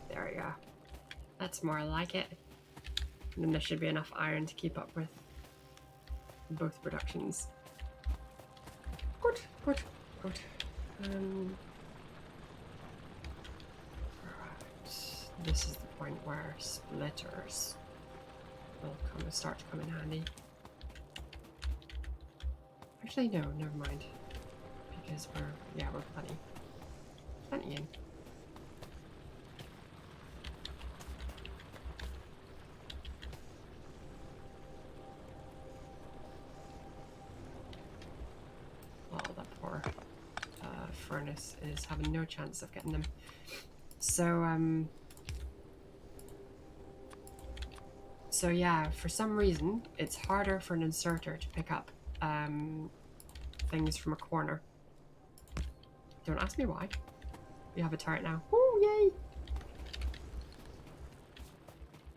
There we go. That's more like it. And then there should be enough iron to keep up with both productions. Good, good, good. Right. This is the point where splitters will start to come in handy. Actually, no, never mind. Because we're plenty in. furnace is having no chance of getting them. So, so yeah, for some reason, it's harder for an inserter to pick up things from a corner. Don't ask me why. We have a turret now. Woo, yay!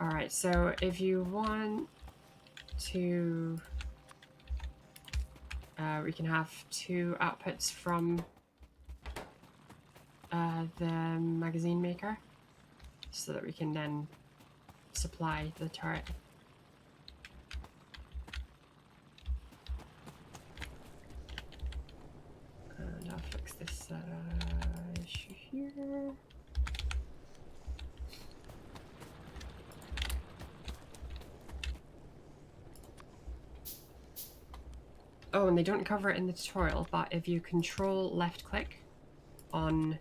Alright, so if you want to... we can have 2 outputs from the magazine maker, so that we can then supply the turret. And I'll fix this issue here. Oh, and they don't cover it in the tutorial, but if you control left click on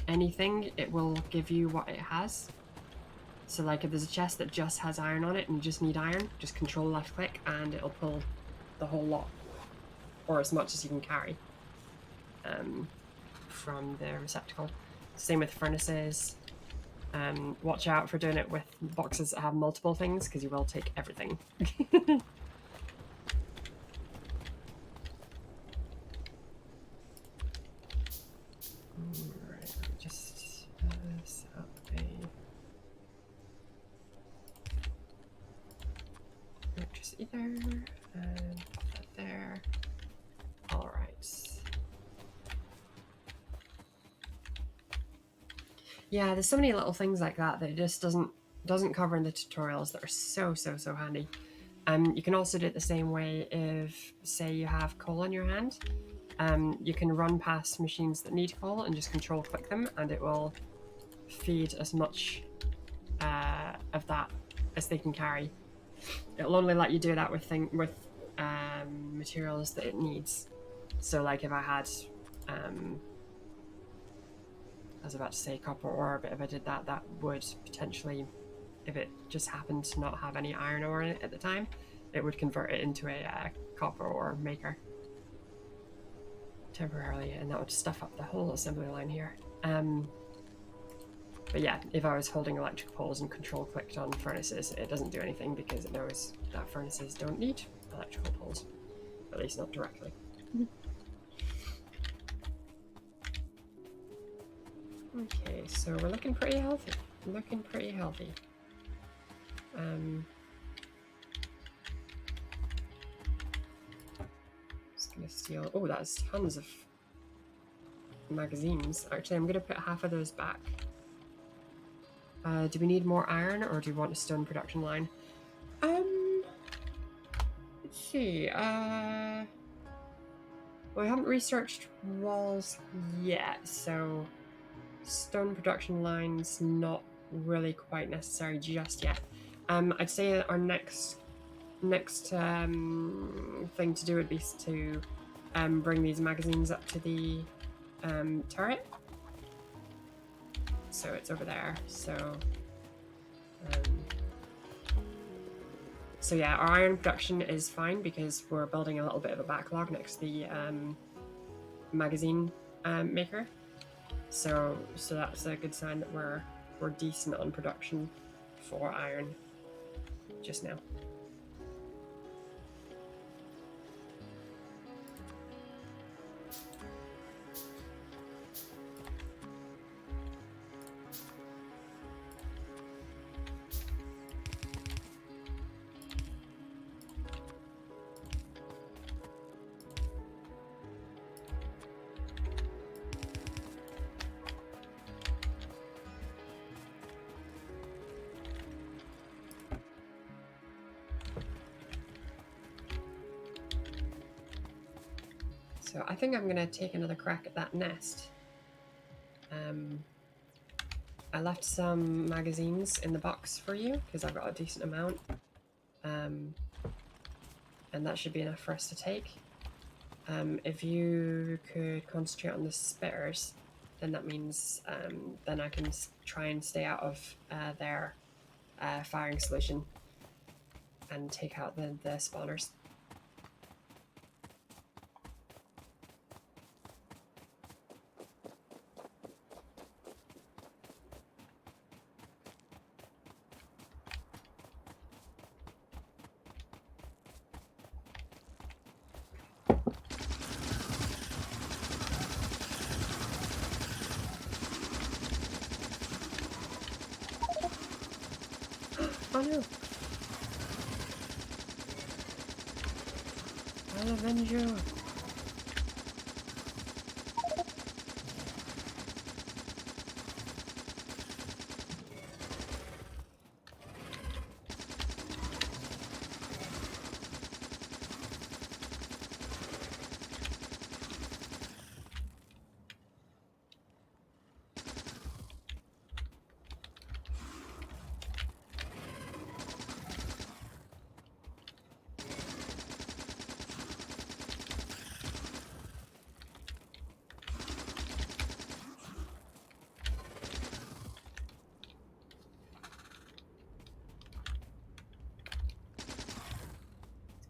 anything, it will give you what it has. So like if there's a chest that just has iron on it and you just need iron, just control left click and it'll pull the whole lot, or as much as you can carry from the receptacle. Same with furnaces. Watch out for doing it with boxes that have multiple things, because you will take everything. Alright, let me just set up a electricity there, and put that there. Alright. Yeah, there's so many little things like that that it just doesn't cover in the tutorials that are so handy. You can also do it the same way if, say, you have coal in your hand. You can run past machines that need coal and just control click them, and it will feed as much of that as they can carry. It'll only let you do that with materials that it needs. So like if I had I was about to say copper ore, but if I did that, that would potentially, if it just happened to not have any iron ore in it at the time, it would convert it into a copper ore maker temporarily, and that would stuff up the whole assembly line here. But yeah, if I was holding electric poles and control clicked on furnaces, it doesn't do anything because it knows that furnaces don't need electrical poles, at least not directly. Okay, so we're looking pretty healthy. Looking pretty healthy. Just gonna steal. Oh, that's tons of magazines. Actually, I'm gonna put half of those back. Do we need more iron, or do you want a stone production line? Let's see. Well, I haven't researched walls yet, so stone production lines not really quite necessary just yet. I'd say our next thing to do would be to bring these magazines up to the turret. So it's over there. So yeah, our iron production is fine because we're building a little bit of a backlog next to the magazine maker. So that's a good sign that we're decent on production for iron just now. So I think I'm going to take another crack at that nest. I left some magazines in the box for you because I've got a decent amount. And that should be enough for us to take. If you could concentrate on the spitters, then that means then I can try and stay out of their firing solution and take out the spawners. no. I'll avenge you.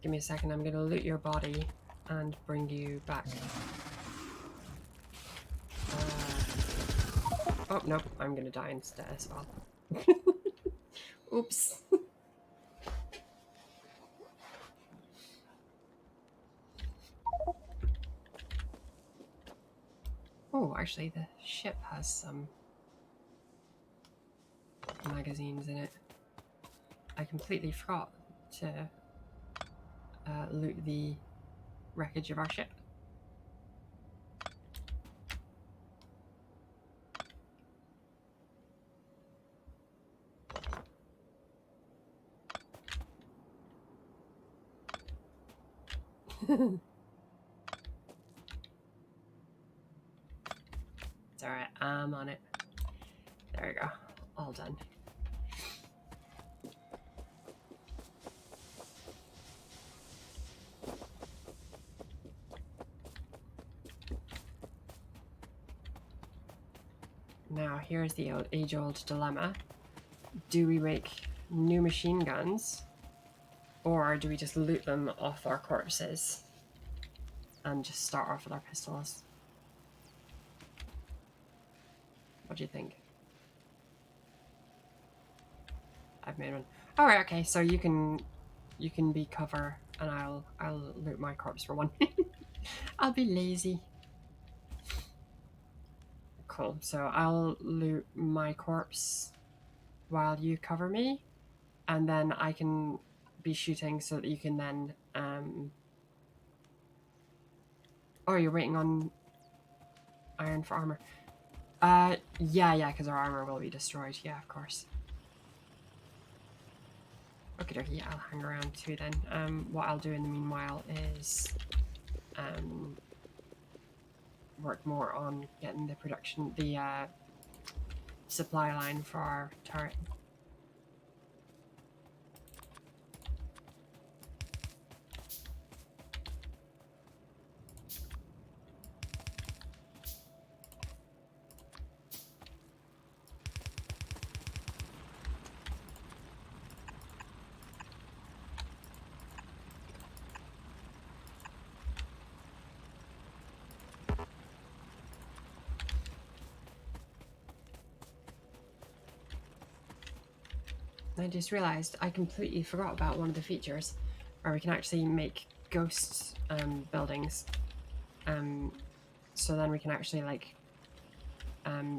Give me a second, I'm gonna loot your body and bring you back. Oh, nope, I'm gonna die instead as well. Oops. Oh, actually, the ship has some magazines in it. I completely forgot to loot the wreckage of our ship. It's alright, I'm on it. There we go. All done. Now, here's the age-old dilemma. Do we make new machine guns, or do we just loot them off our corpses and just start off with our pistols? What do you think? I've made one. All right, okay. So you can be cover, and I'll loot my corpse for one. I'll be lazy. Cool. So I'll loot my corpse while you cover me, and then I can be shooting so that you can then. Oh, you're waiting on iron for armor. Yeah, because our armor will be destroyed. Yeah, of course. Okay, dokie, I'll hang around too then. What I'll do in the meanwhile is work more on getting the production, the supply line for our turret. I just realized I completely forgot about one of the features where we can actually make ghost buildings. So then we can actually like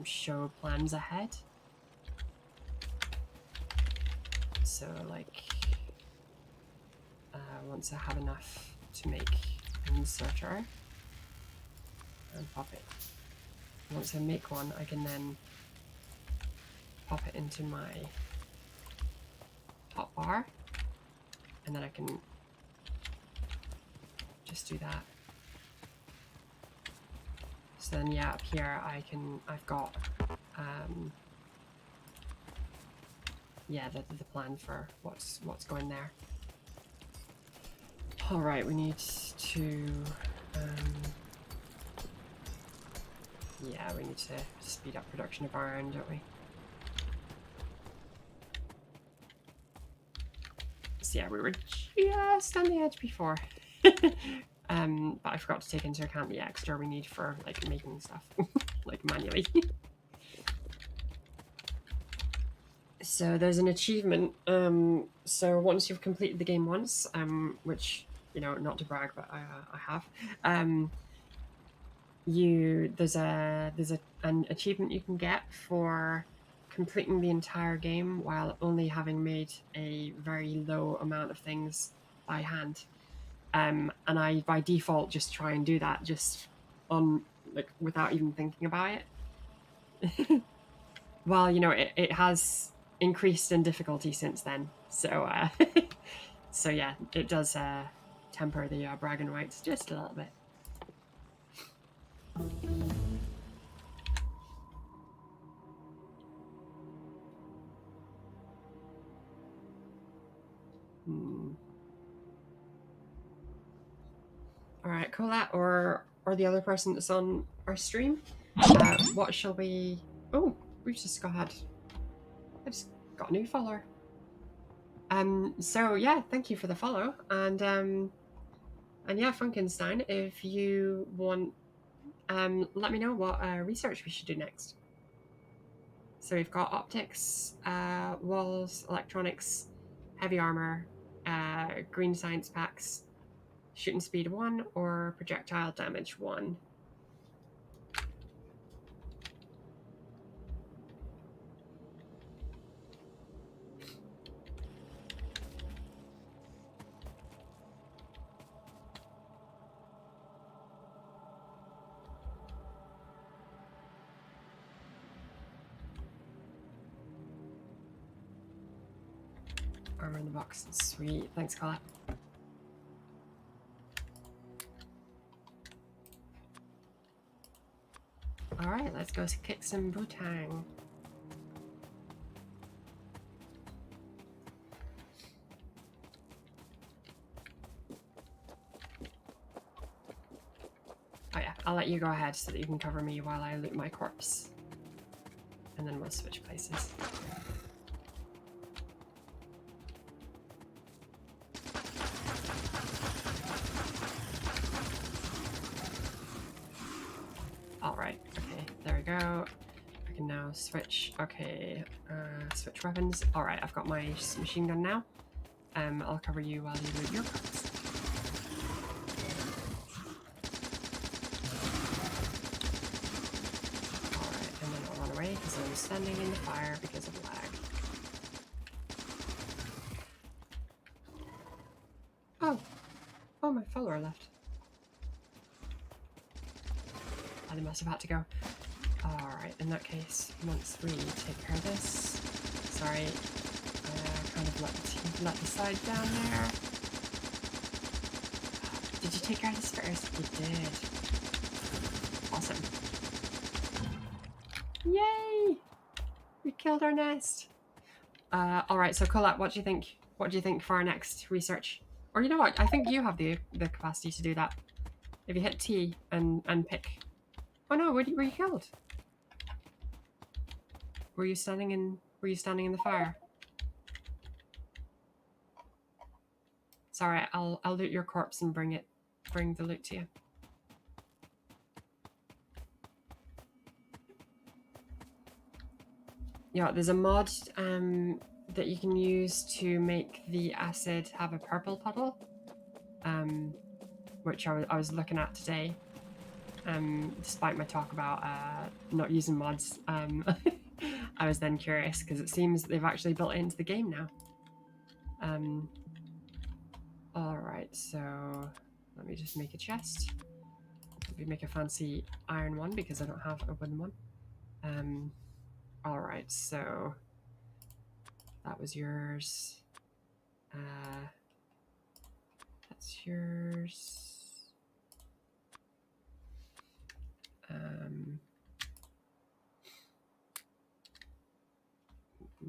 show plans ahead. So like once I have enough to make an inserter and pop it. Once I make one, I can then pop it into my top bar, and then I can just do that. So then yeah, up here I've got yeah, the plan for what's going there. All right, we need to yeah, we need to speed up production of iron, don't we? So yeah, we were just on the edge before. But I forgot to take into account the extra we need for like making stuff, like manually. So there's an achievement. So once you've completed the game once, which, you know, not to brag, but I have. There's an achievement you can get for completing the entire game while only having made a very low amount of things by hand. And I, by default, just try and do that just on, like, without even thinking about it. Well, you know, it has increased in difficulty since then. So, so yeah, it does temper the bragging rights just a little bit. All right, Kolat, or the other person that's on our stream, what shall we... Oh, we just got... I just got a new follower. So yeah, thank you for the follow, and yeah, Frankenstein, if you want, let me know what research we should do next. So we've got optics, walls, electronics, heavy armor, green science packs, shooting speed 1, or projectile damage 1. Armor in the box. Sweet. Thanks, Kolat. Alright, let's go kick some bootang. Oh yeah, I'll let you go ahead so that you can cover me while I loot my corpse. And then we'll switch places. Alright, okay, there we go. I can now switch, okay, switch weapons. Alright, I've got my machine gun now. I'll cover you while you loot your corpse. Alright, and then I'll run away because I'm standing in the fire because of lag. Oh, my follower left. Oh, they must have had to go. Alright, in that case, once we take care of this... Sorry, kind of let the side down there. Did you take care of this first? You did. Awesome. Yay! We killed our nest. Alright, so Kolat, what do you think? What do you think for our next research? Or you know what? I think you have the capacity to do that. If you hit T and pick. Oh no, were you killed? Were you standing in the fire? Sorry, I'll loot your corpse and bring the loot to you. Yeah, there's a mod that you can use to make the acid have a purple puddle, which I was looking at today. Despite my talk about not using mods, I was then curious because it seems they've actually built it into the game now. Alright, so let me just make a chest. Let me make a fancy iron one because I don't have a wooden one. Alright, so that was yours. That's yours.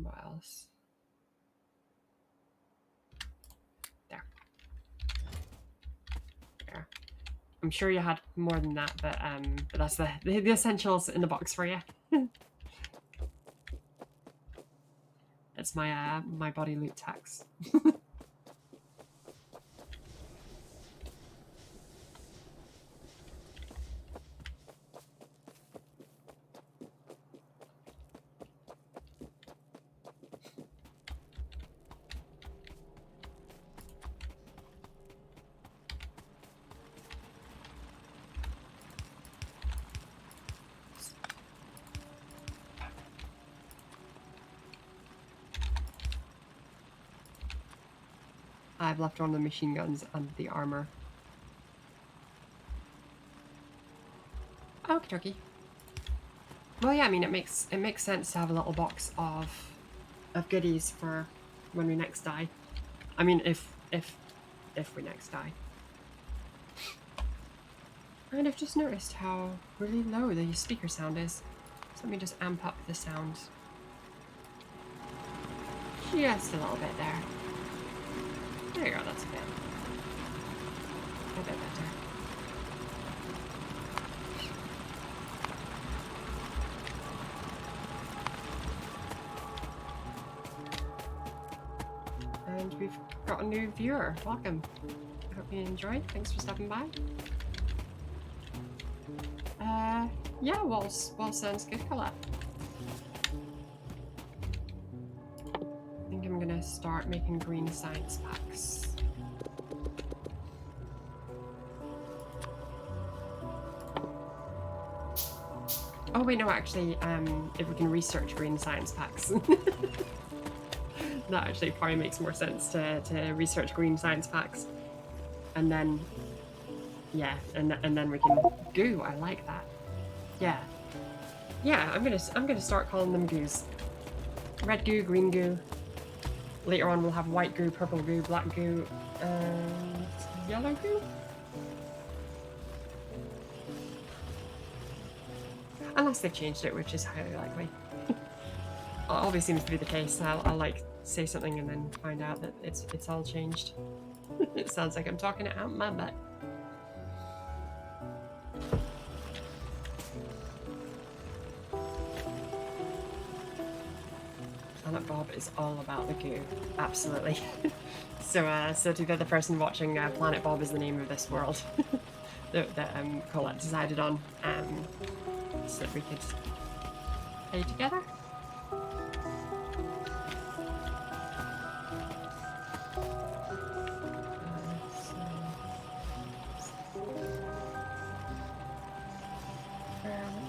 What else? There. There. I'm sure you had more than that, but that's the essentials in the box for you. It's my my body loot tax. I've left one of the machine guns and the armor. Okie dokie. Well, yeah, I mean, it makes sense to have a little box of goodies for when we next die. I mean, if we next die. And I've just noticed how really low the speaker sound is. So let me just amp up the sound just a little bit there. There you go, that's a bit better. And we've got a new viewer. Welcome. I hope you enjoyed. Thanks for stopping by. Yeah, wall sounds good, Kolat. I think I'm gonna start making green science packs. Oh wait, no, actually, if we can research green science packs. That actually probably makes more sense to research green science packs. And then, yeah, and then we can goo. I like that. Yeah. Yeah, I'm gonna start calling them goos. Red goo, green goo. Later on we'll have white goo, purple goo, black goo, and yellow goo? Unless they've changed it, which is highly likely. Always seems to be the case. I'll like say something and then find out that it's all changed. It sounds like I'm talking out my butt. Planet Bob is all about the goo, absolutely. So to the other person watching, Planet Bob is the name of this world that Kolat decided on, so that we could play together.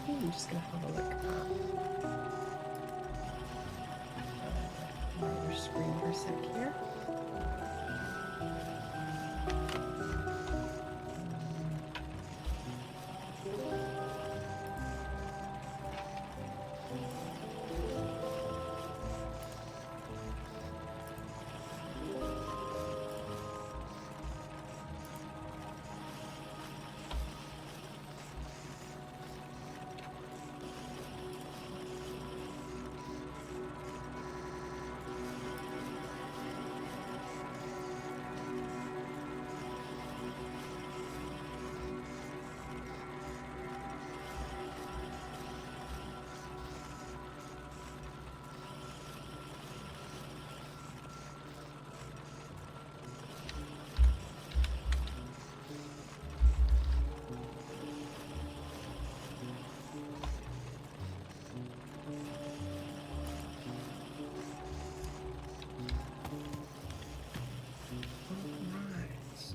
I'm just gonna have a look at my other screen for a sec here.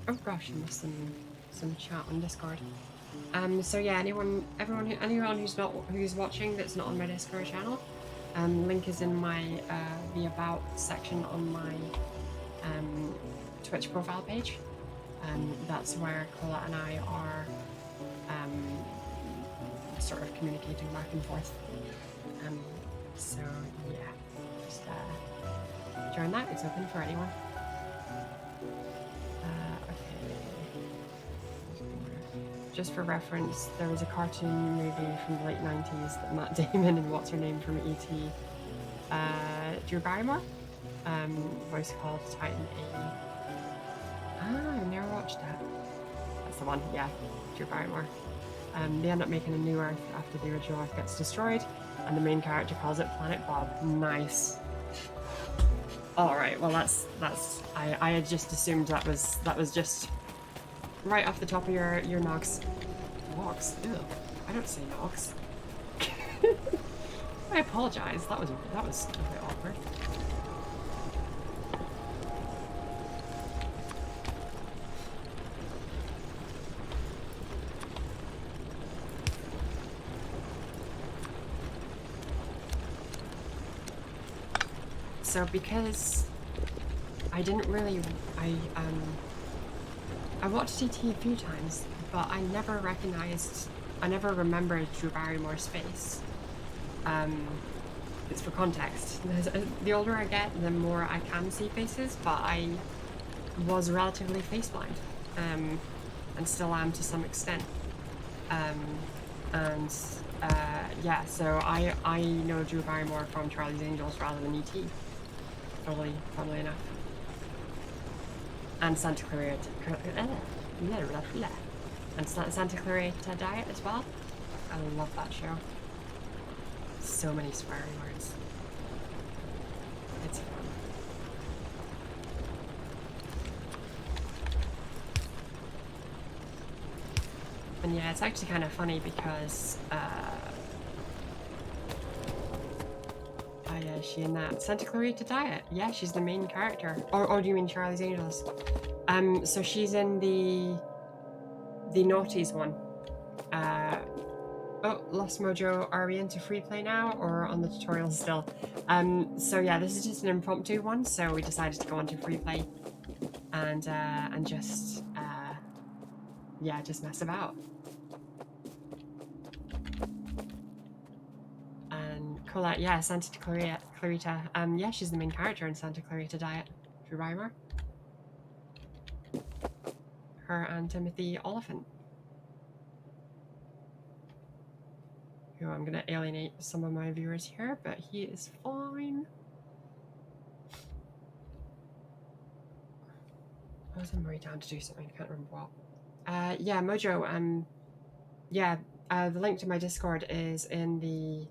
Oh gosh, I missed some chat on Discord. So yeah, anyone who's watching that's not on my Discord channel, link is in my the about section on my Twitch profile page. That's where Kolat and I are sort of communicating back and forth. So yeah, just join that. It's open for anyone. Just for reference, there was a cartoon movie from the late 90s that Matt Damon and what's her name from E.T. Drew Barrymore, voice called Titan A. I've never watched that. That's the one, yeah, Drew Barrymore. They end up making a new Earth after the original Earth gets destroyed, and the main character calls it Planet Bob. Nice. All right, well that's I had just assumed that was just right off the top of your nogs. Nogs? Ew. I don't say nogs. I apologize. That was a bit awkward. So because I didn't really, I watched ET a few times, but I never remembered Drew Barrymore's face. It's for context. The older I get, the more I can see faces, but I was relatively face blind, and still am to some extent. Yeah, so I know Drew Barrymore from Charlie's Angels rather than ET. Funnily enough. And Santa Clarita Diet as well. I love that show. So many swearing words. It's fun. And yeah, it's actually kind of funny because she in that Santa Clarita Diet. Yeah, she's the main character. Or do you mean Charlie's Angels? So she's in the Naughties one. Oh, Lost Mojo, are we into free play now or on the tutorial still? So yeah, this is just an impromptu one, so we decided to go on to free play and just yeah, just mess about. And Kolat, yeah, Santa Clarita. Yeah, she's the main character in Santa Clarita Diet. Drew Barrymore. Her and Timothy Oliphant. Who I'm gonna alienate some of my viewers here, but he is fine. I was in Murray down to do something, I can't remember what. Yeah, Mojo, yeah, the link to my Discord is in the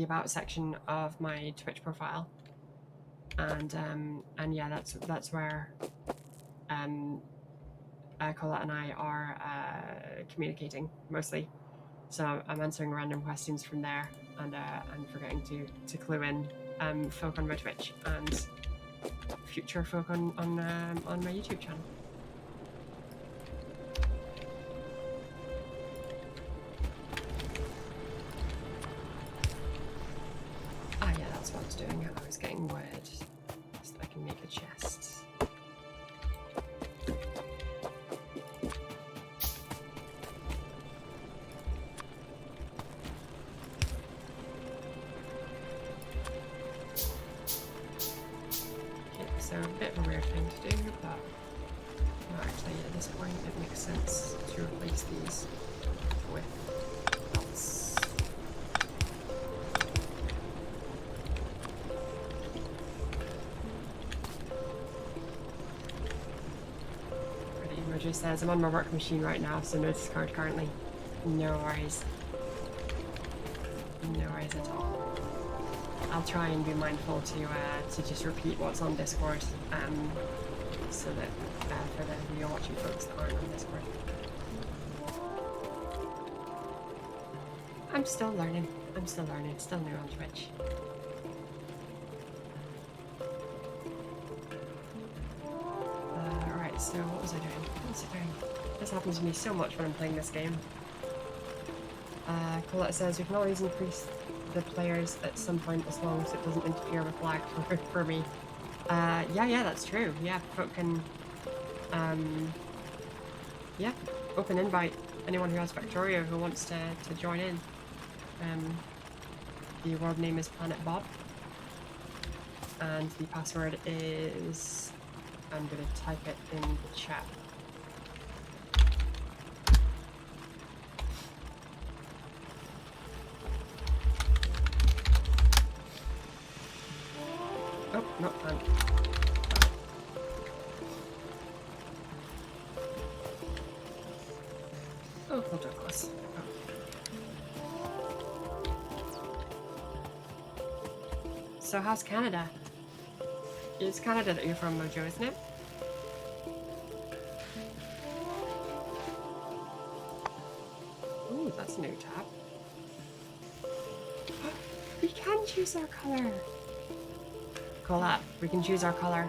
about section of my Twitch profile. And yeah, that's where Kolat and I are communicating mostly. So I'm answering random questions from there and forgetting to clue in folk on my Twitch and future folk on my YouTube channel. Ah yeah, that's what I was doing. I was getting wood so that I can make a chest. So a bit of a weird thing to do, but no, actually at this point it makes sense to replace these with belts. Pretty Mojo says, I'm on my work machine right now, so no Discord currently. No worries. No worries at all. I'll try and be mindful to just repeat what's on Discord, so that for the video watching folks that aren't on Discord. I'm still learning. Still new on Twitch. Alright, so what was I doing? This happens to me so much when I'm playing this game. Kolat says, we can always increase the players at some point as long as it doesn't interfere with lag for me. Yeah, that's true. Yeah, folk can, yeah, open invite anyone who has Factorio who wants to join in. The world name is Planet Bob, and the password is, I'm gonna type it in the chat. Oh, not fun. Oh, hold on, close. So how's Canada? It's Canada that you're from, Mojo, isn't it? Ooh, that's a new tab. We can choose our color. Kolat, we can choose our color.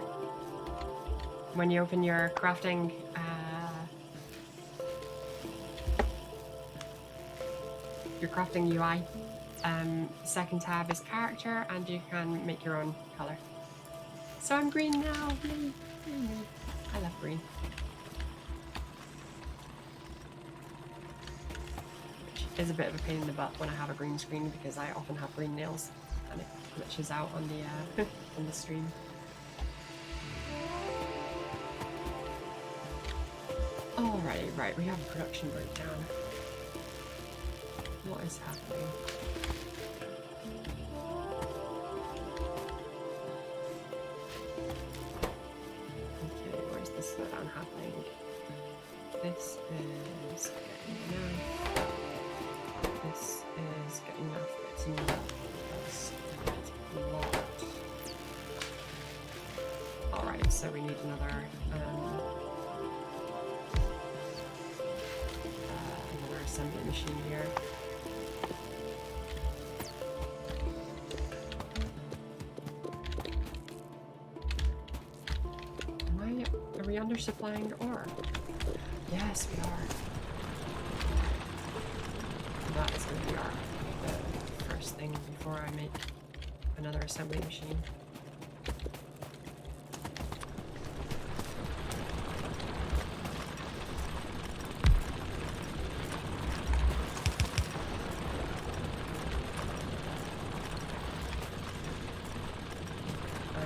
When you open your crafting UI, second tab is character, and you can make your own color. So I'm green now. Yay. Yay. I love green. Which is a bit of a pain in the butt when I have a green screen because I often have green nails and it glitches out on the on the stream. Alrighty, right, we have a production breakdown. What is happening? Okay, where's the slowdown happening? This is getting enough. This is getting enough. It's enough. That's blocked. Alright, so we need another assembly machine here. Are we undersupplying ore? Yes, we are. That is going to be the first thing before I make another assembly machine. I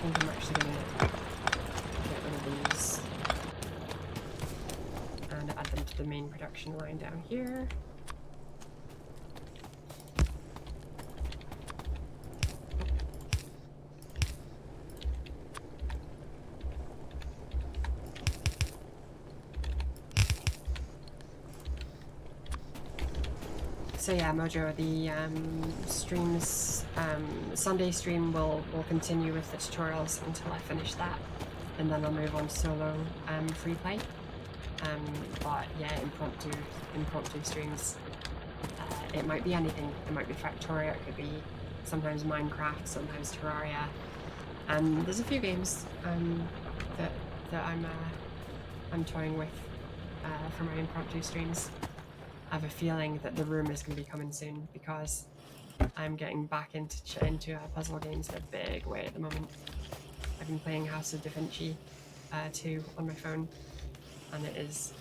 think I'm actually going to get rid of these and add them to the main production line down here. So yeah, Mojo, the streams, Sunday stream will continue with the tutorials until I finish that, and then I'll move on to solo free play. But yeah, impromptu streams. It might be anything. It might be Factorio. It could be sometimes Minecraft, sometimes Terraria, and there's a few games that I'm toying with for my impromptu streams. I have a feeling that the room is going to be coming soon because I'm getting back into puzzle games in a big way at the moment. I've been playing House of Da Vinci 2 on my phone, and it is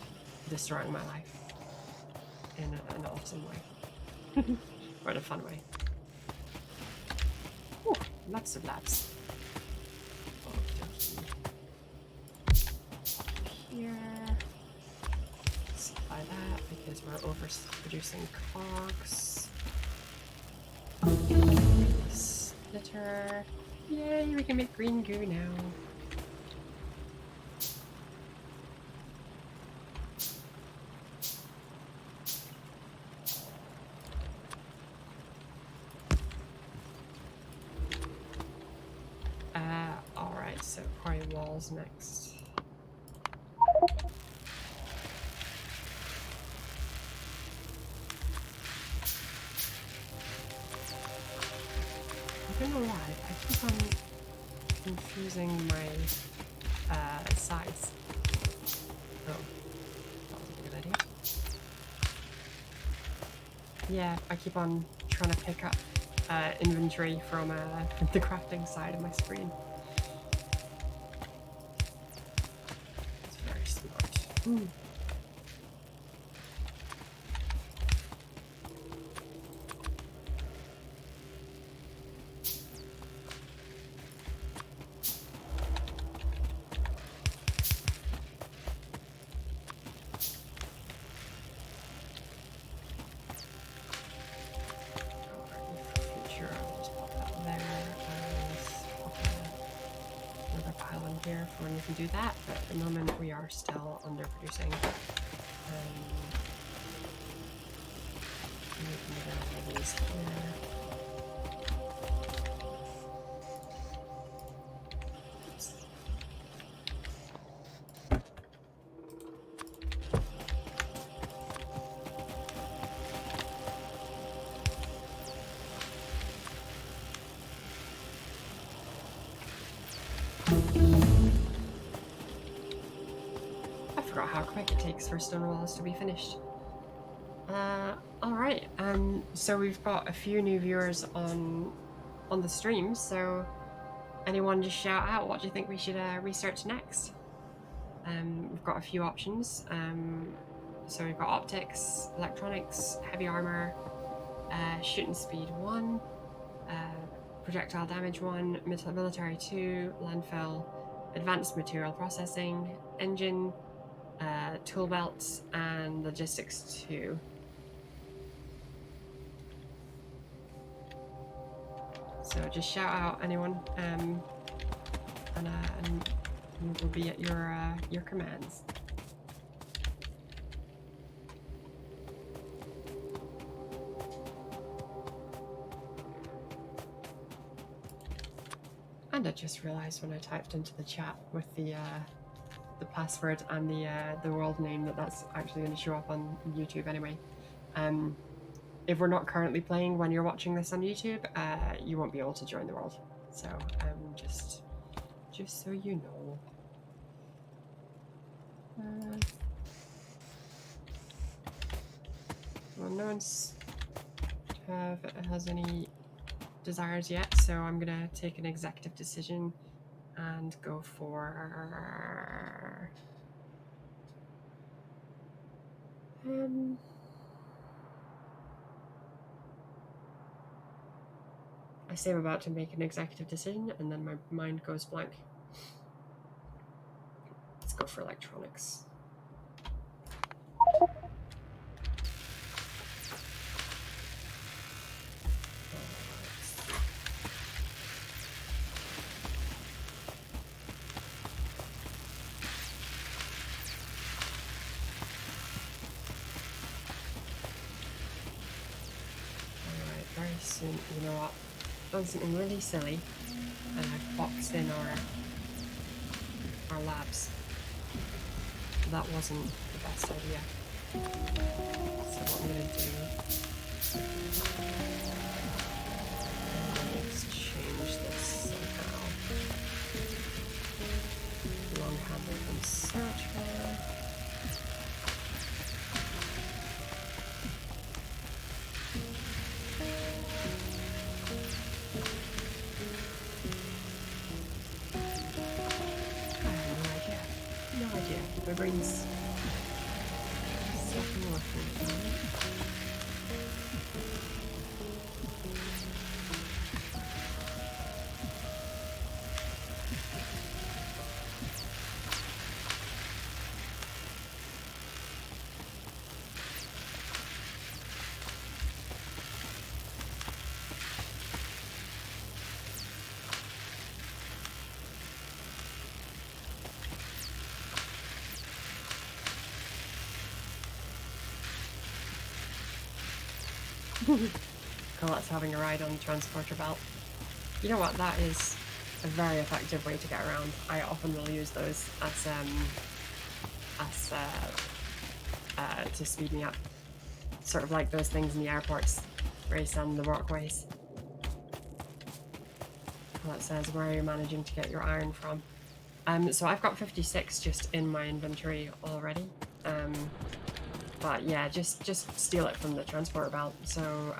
destroying my life in an awesome way. Or in a fun way. Ooh, lots of labs. Here. Supply that because we're overproducing cogs. Splitter. Yay, we can make green goo now. Alright, so quarry walls next. I don't know why, I keep on confusing my sides. Oh, that wasn't a good idea. Yeah, I keep on trying to pick up inventory from the crafting side of my screen. It's very smart. Ooh. Here for when we can do that, but at the moment we are still underproducing. These here. How quick it takes for stone walls to be finished. Alright, so we've got a few new viewers on the stream, so anyone just shout out what do you think we should research next? We've got a few options. So we've got optics, electronics, heavy armor, shooting speed 1, projectile damage 1, military 2, landfill, advanced material processing, engine, tool belts, and logistics 2. So just shout out anyone, and we'll be at your commands. And I just realised when I typed into the chat with the password and the world name that's actually going to show up on YouTube anyway. If we're not currently playing when you're watching this on YouTube, you won't be able to join the world. So just so you know. Well, no one's has any desires yet, so I'm gonna take an executive decision and go for I say I'm about to make an executive decision and then my mind goes blank. Let's go for electronics. Alright, very soon, you know what? I've done something really silly and I've boxed in our labs. That wasn't the best idea. So what I'm going to do is change this somehow. Long handle and search bar. My brain's stopping working. Kolat's having a ride on the transporter belt. You know what, that is a very effective way to get around. I often will use those as to speed me up. Sort of like those things in the airports where you stand on the walkways. Kolat says, where are you managing to get your iron from? So I've got 56 just in my inventory already. But yeah, just steal it from the transporter belt. So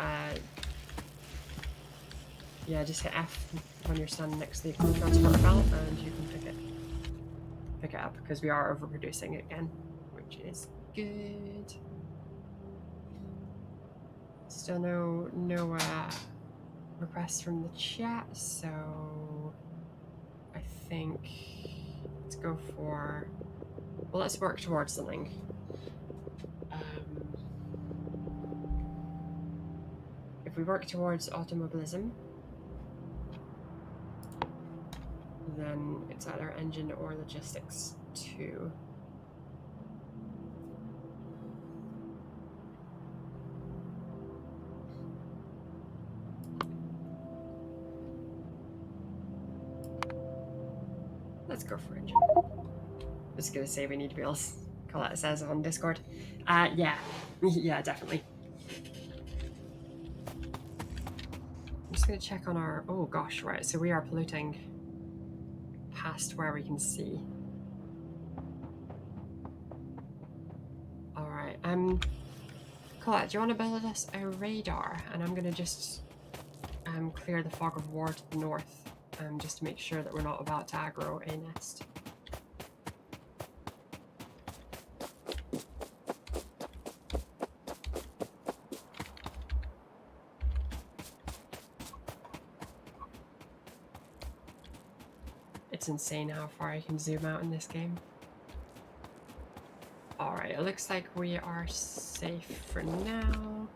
yeah, just hit F when you're standing next to the transporter belt, and you can pick it up because we are overproducing it again, which is good. Still no requests from the chat, so I think let's go for. Well, let's work towards something. If we work towards automobilism, then it's either engine or logistics 2. Let's go for engine. I'm just gonna say we need wheels. Kolat says on Discord. Yeah, yeah, definitely. I'm just gonna check on our. Oh gosh, right. So we are polluting past where we can see. All right. Kolat, do you want to build us a radar? And I'm gonna just clear the fog of war to the north just to make sure that we're not about to aggro a nest. It's insane how far I can zoom out in this game. Alright, it looks like we are safe for now.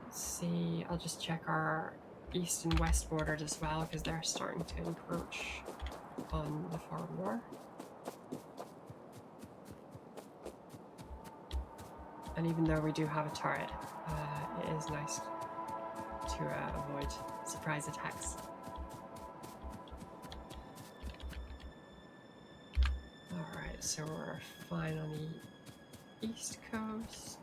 Let's see, I'll just check our east and west borders as well, because they're starting to encroach on the far more. And even though we do have a turret, it is nice to avoid surprise attacks. Alright, so we're fine on the east coast.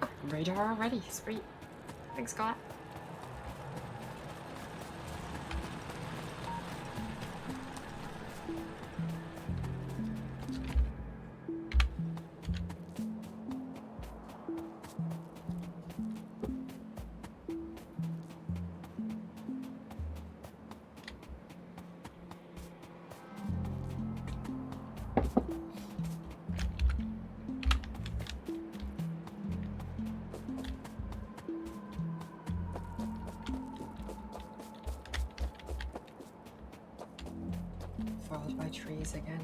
Oh, radar already, sweet. Thanks, Kolat. Followed by trees again.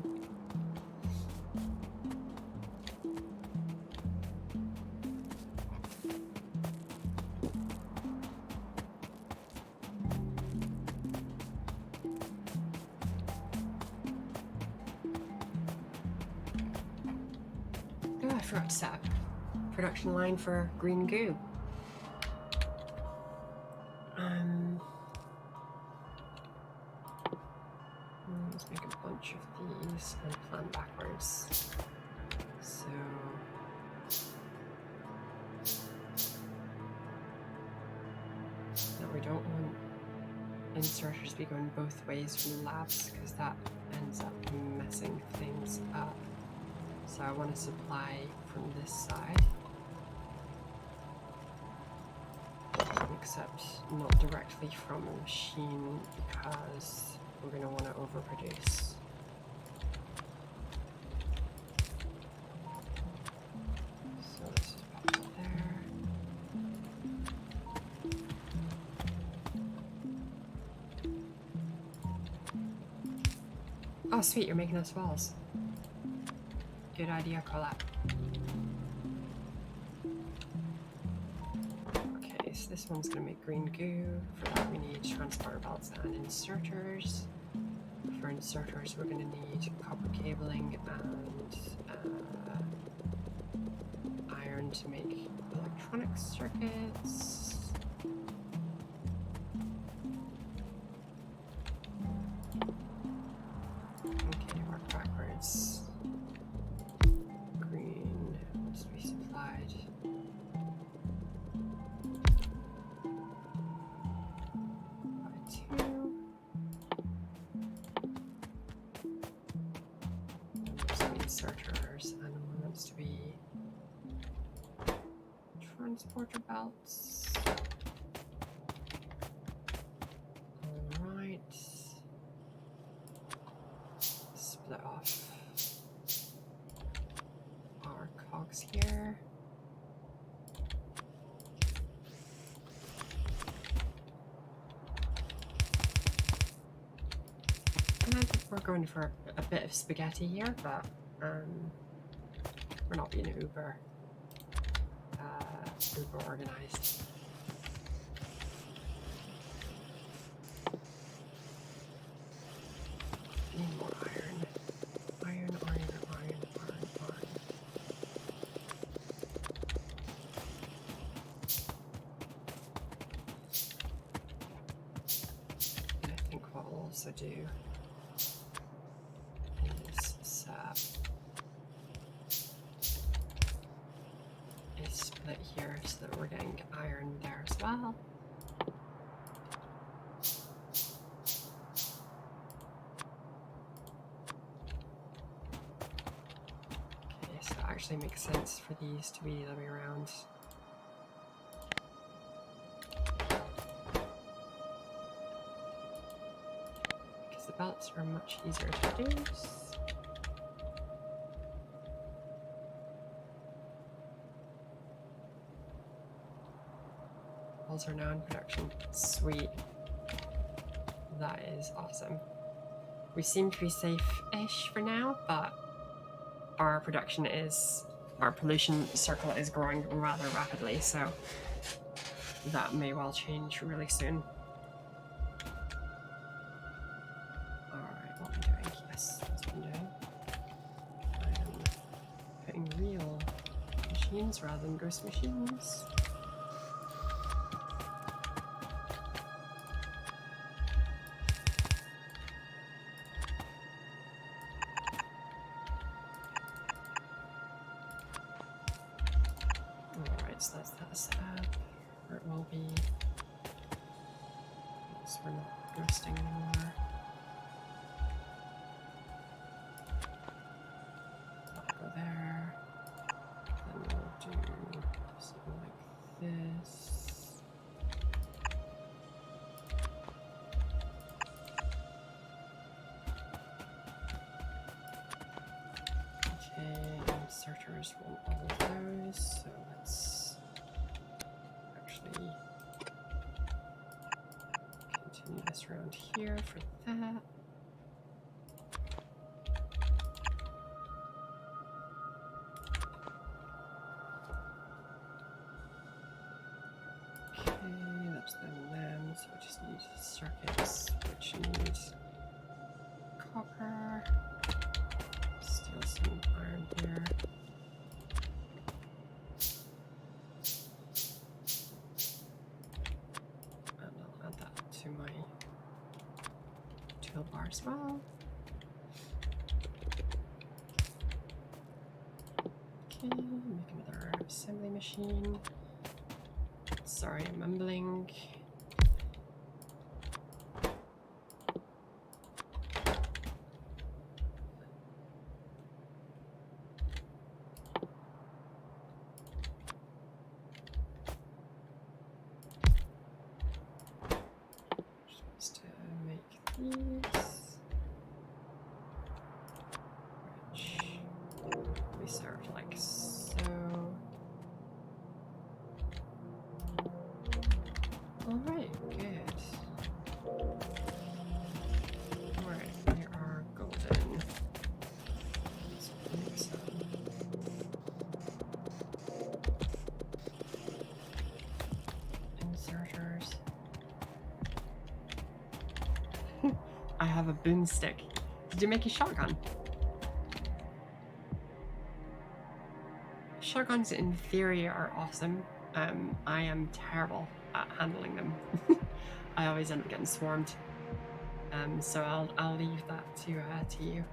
Oh, I forgot to set up production line for green goo. Let's make a bunch of these and plan backwards. So now we don't want inserters to be going both ways from the labs, because that ends up messing things up. So I want to supply from this side, except not directly from a machine, because we're going to want to overproduce. So let's just pop it there. Oh sweet, you're making us walls. Good idea, Kolat. Okay, so this one's going to make green goo. For that we need transporter belts and inserters. For inserters we're going to need copper cabling and iron to make electronic circuits. Okay, work backwards. Green must be supplied. By 2. Inserters, and one wants to be transporter belts. Alright. Split off our cogs here. And I think we're going for a bit of spaghetti here, but we're not being uber organized. Need more iron. Iron. And I think what we'll also do is set a split here so that we're getting iron there as well. actually make sense for these to be the other way around. Because the belts are much easier to use. Balls are now in production. Sweet. That is awesome. We seem to be safe-ish for now, but our pollution circle is growing rather rapidly, so that may well change really soon. Alright, what am I doing? Yes, that's what I'm doing. I'm putting real machines rather than ghost machines. So that's that setup, where it will be, so we're not ghosting anymore. That'll go there, then we'll do something like this. Okay, inserters want all of those, so let's continue this around here for that. Okay, that's them and them, so I just need circuits, which need copper. Steal some iron here. To my toolbar as well. Okay, make another assembly machine. Sorry, I'm mumbling. These, which will be served like so. Alright, good. Alright, we are golden. Let's make some. Inserters. I have a boomstick. Did you make a shotgun? Shotguns in theory are awesome. I am terrible at handling them. I always end up getting swarmed. So I'll leave that to you.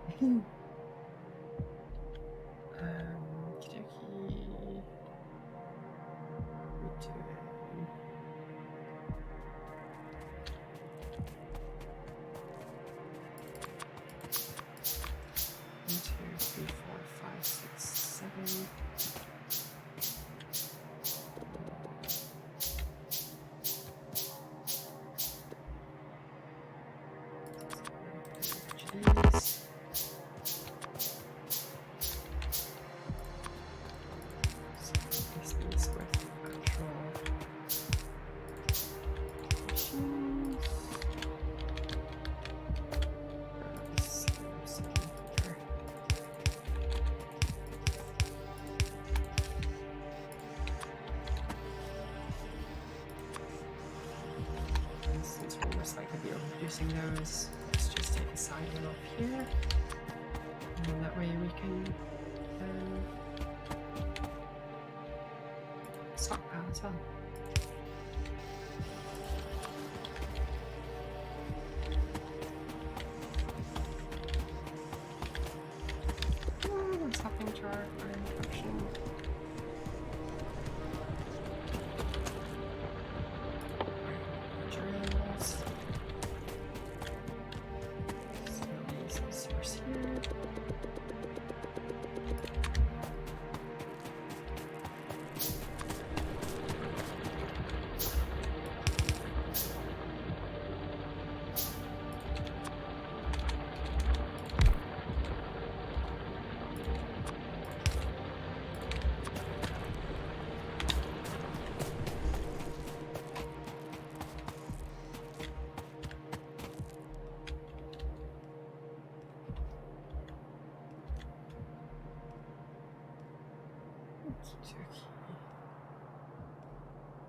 Using those, let's just take a side one off here, and then that way we can stockpile as well. What's happening to our iron production?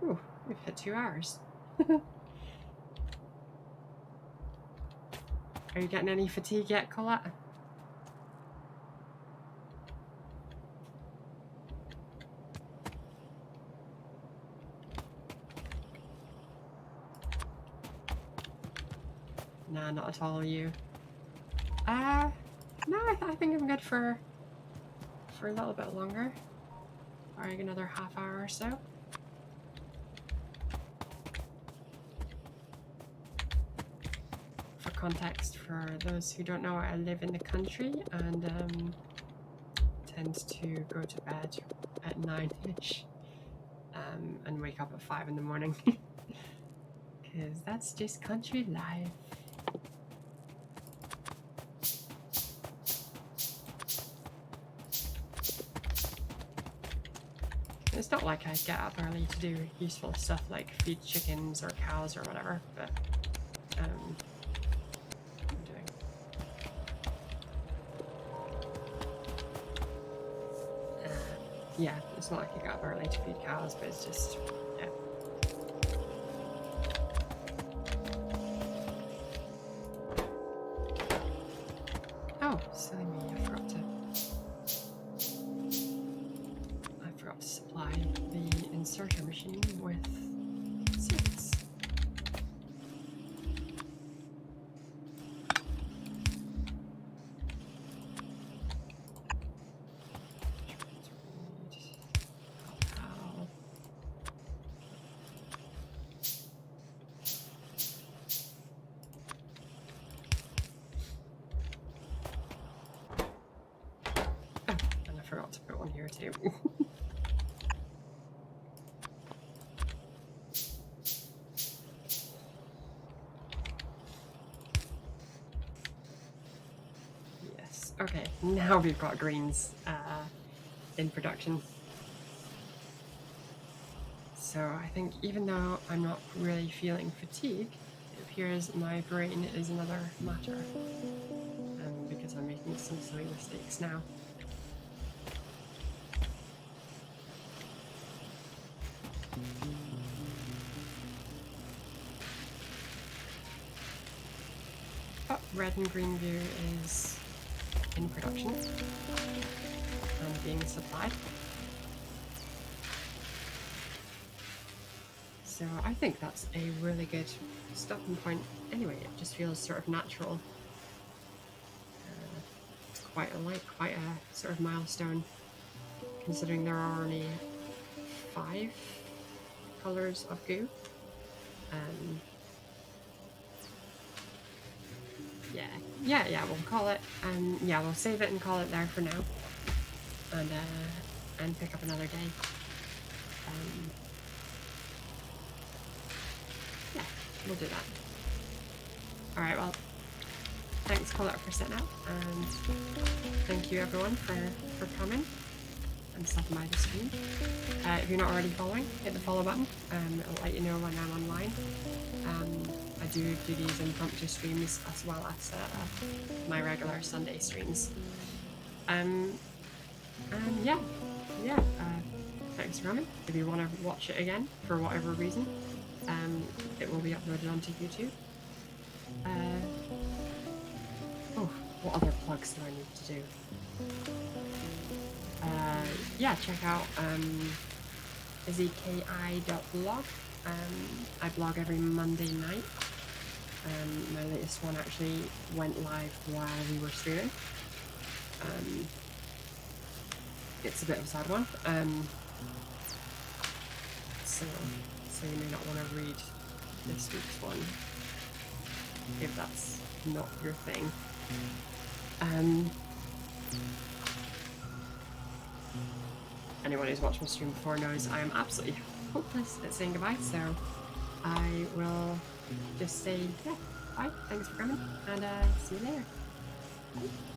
Ooh, we've hit 2 hours. Are you getting any fatigue yet, Kolat? Nah, not at all, you. No, I think I'm good for a little bit longer. Like another half hour or so. For context, for those who don't know, I live in the country and tend to go to bed at 9-ish and wake up at 5 in the morning. Because that's just country life. It's not like I get up early to do useful stuff like feed chickens or cows or whatever, but I'm doing. Yeah, it's not like I get up early to feed cows, but it's just, yeah. Oh, silly me, I forgot to supply the inserter machine with seeds. Oh, and I forgot to put one here too. Okay, now we've got greens in production. So I think even though I'm not really feeling fatigue, it appears my brain is another matter. Because I'm making some silly mistakes now. Oh, red and green view is in production and being supplied. So I think that's a really good stopping point anyway. It just feels sort of natural. It's quite a sort of milestone, considering there are only 5 colours of goo. Yeah, we'll call it, yeah, we'll save it and call it there for now, and pick up another day. Yeah, we'll do that. Alright, well, thanks Kolat for setting up, and thank you everyone for coming and stopping by the stream. If you're not already following, hit the follow button. It'll let you know when I'm online. I do these impromptu streams as well as my regular Sunday streams. And yeah, thanks for coming. If you want to watch it again for whatever reason, it will be uploaded onto YouTube. Oh, what other plugs do I need to do? Yeah, check out IzzieKi.blog. I blog every Monday night. My latest one actually went live while we were streaming. It's a bit of a sad one. So you may not want to read this week's one if that's not your thing. Anyone who's watched my stream before knows I am absolutely hopeless at saying goodbye, so I will just say, yeah, bye, thanks for coming, and see you later. Bye.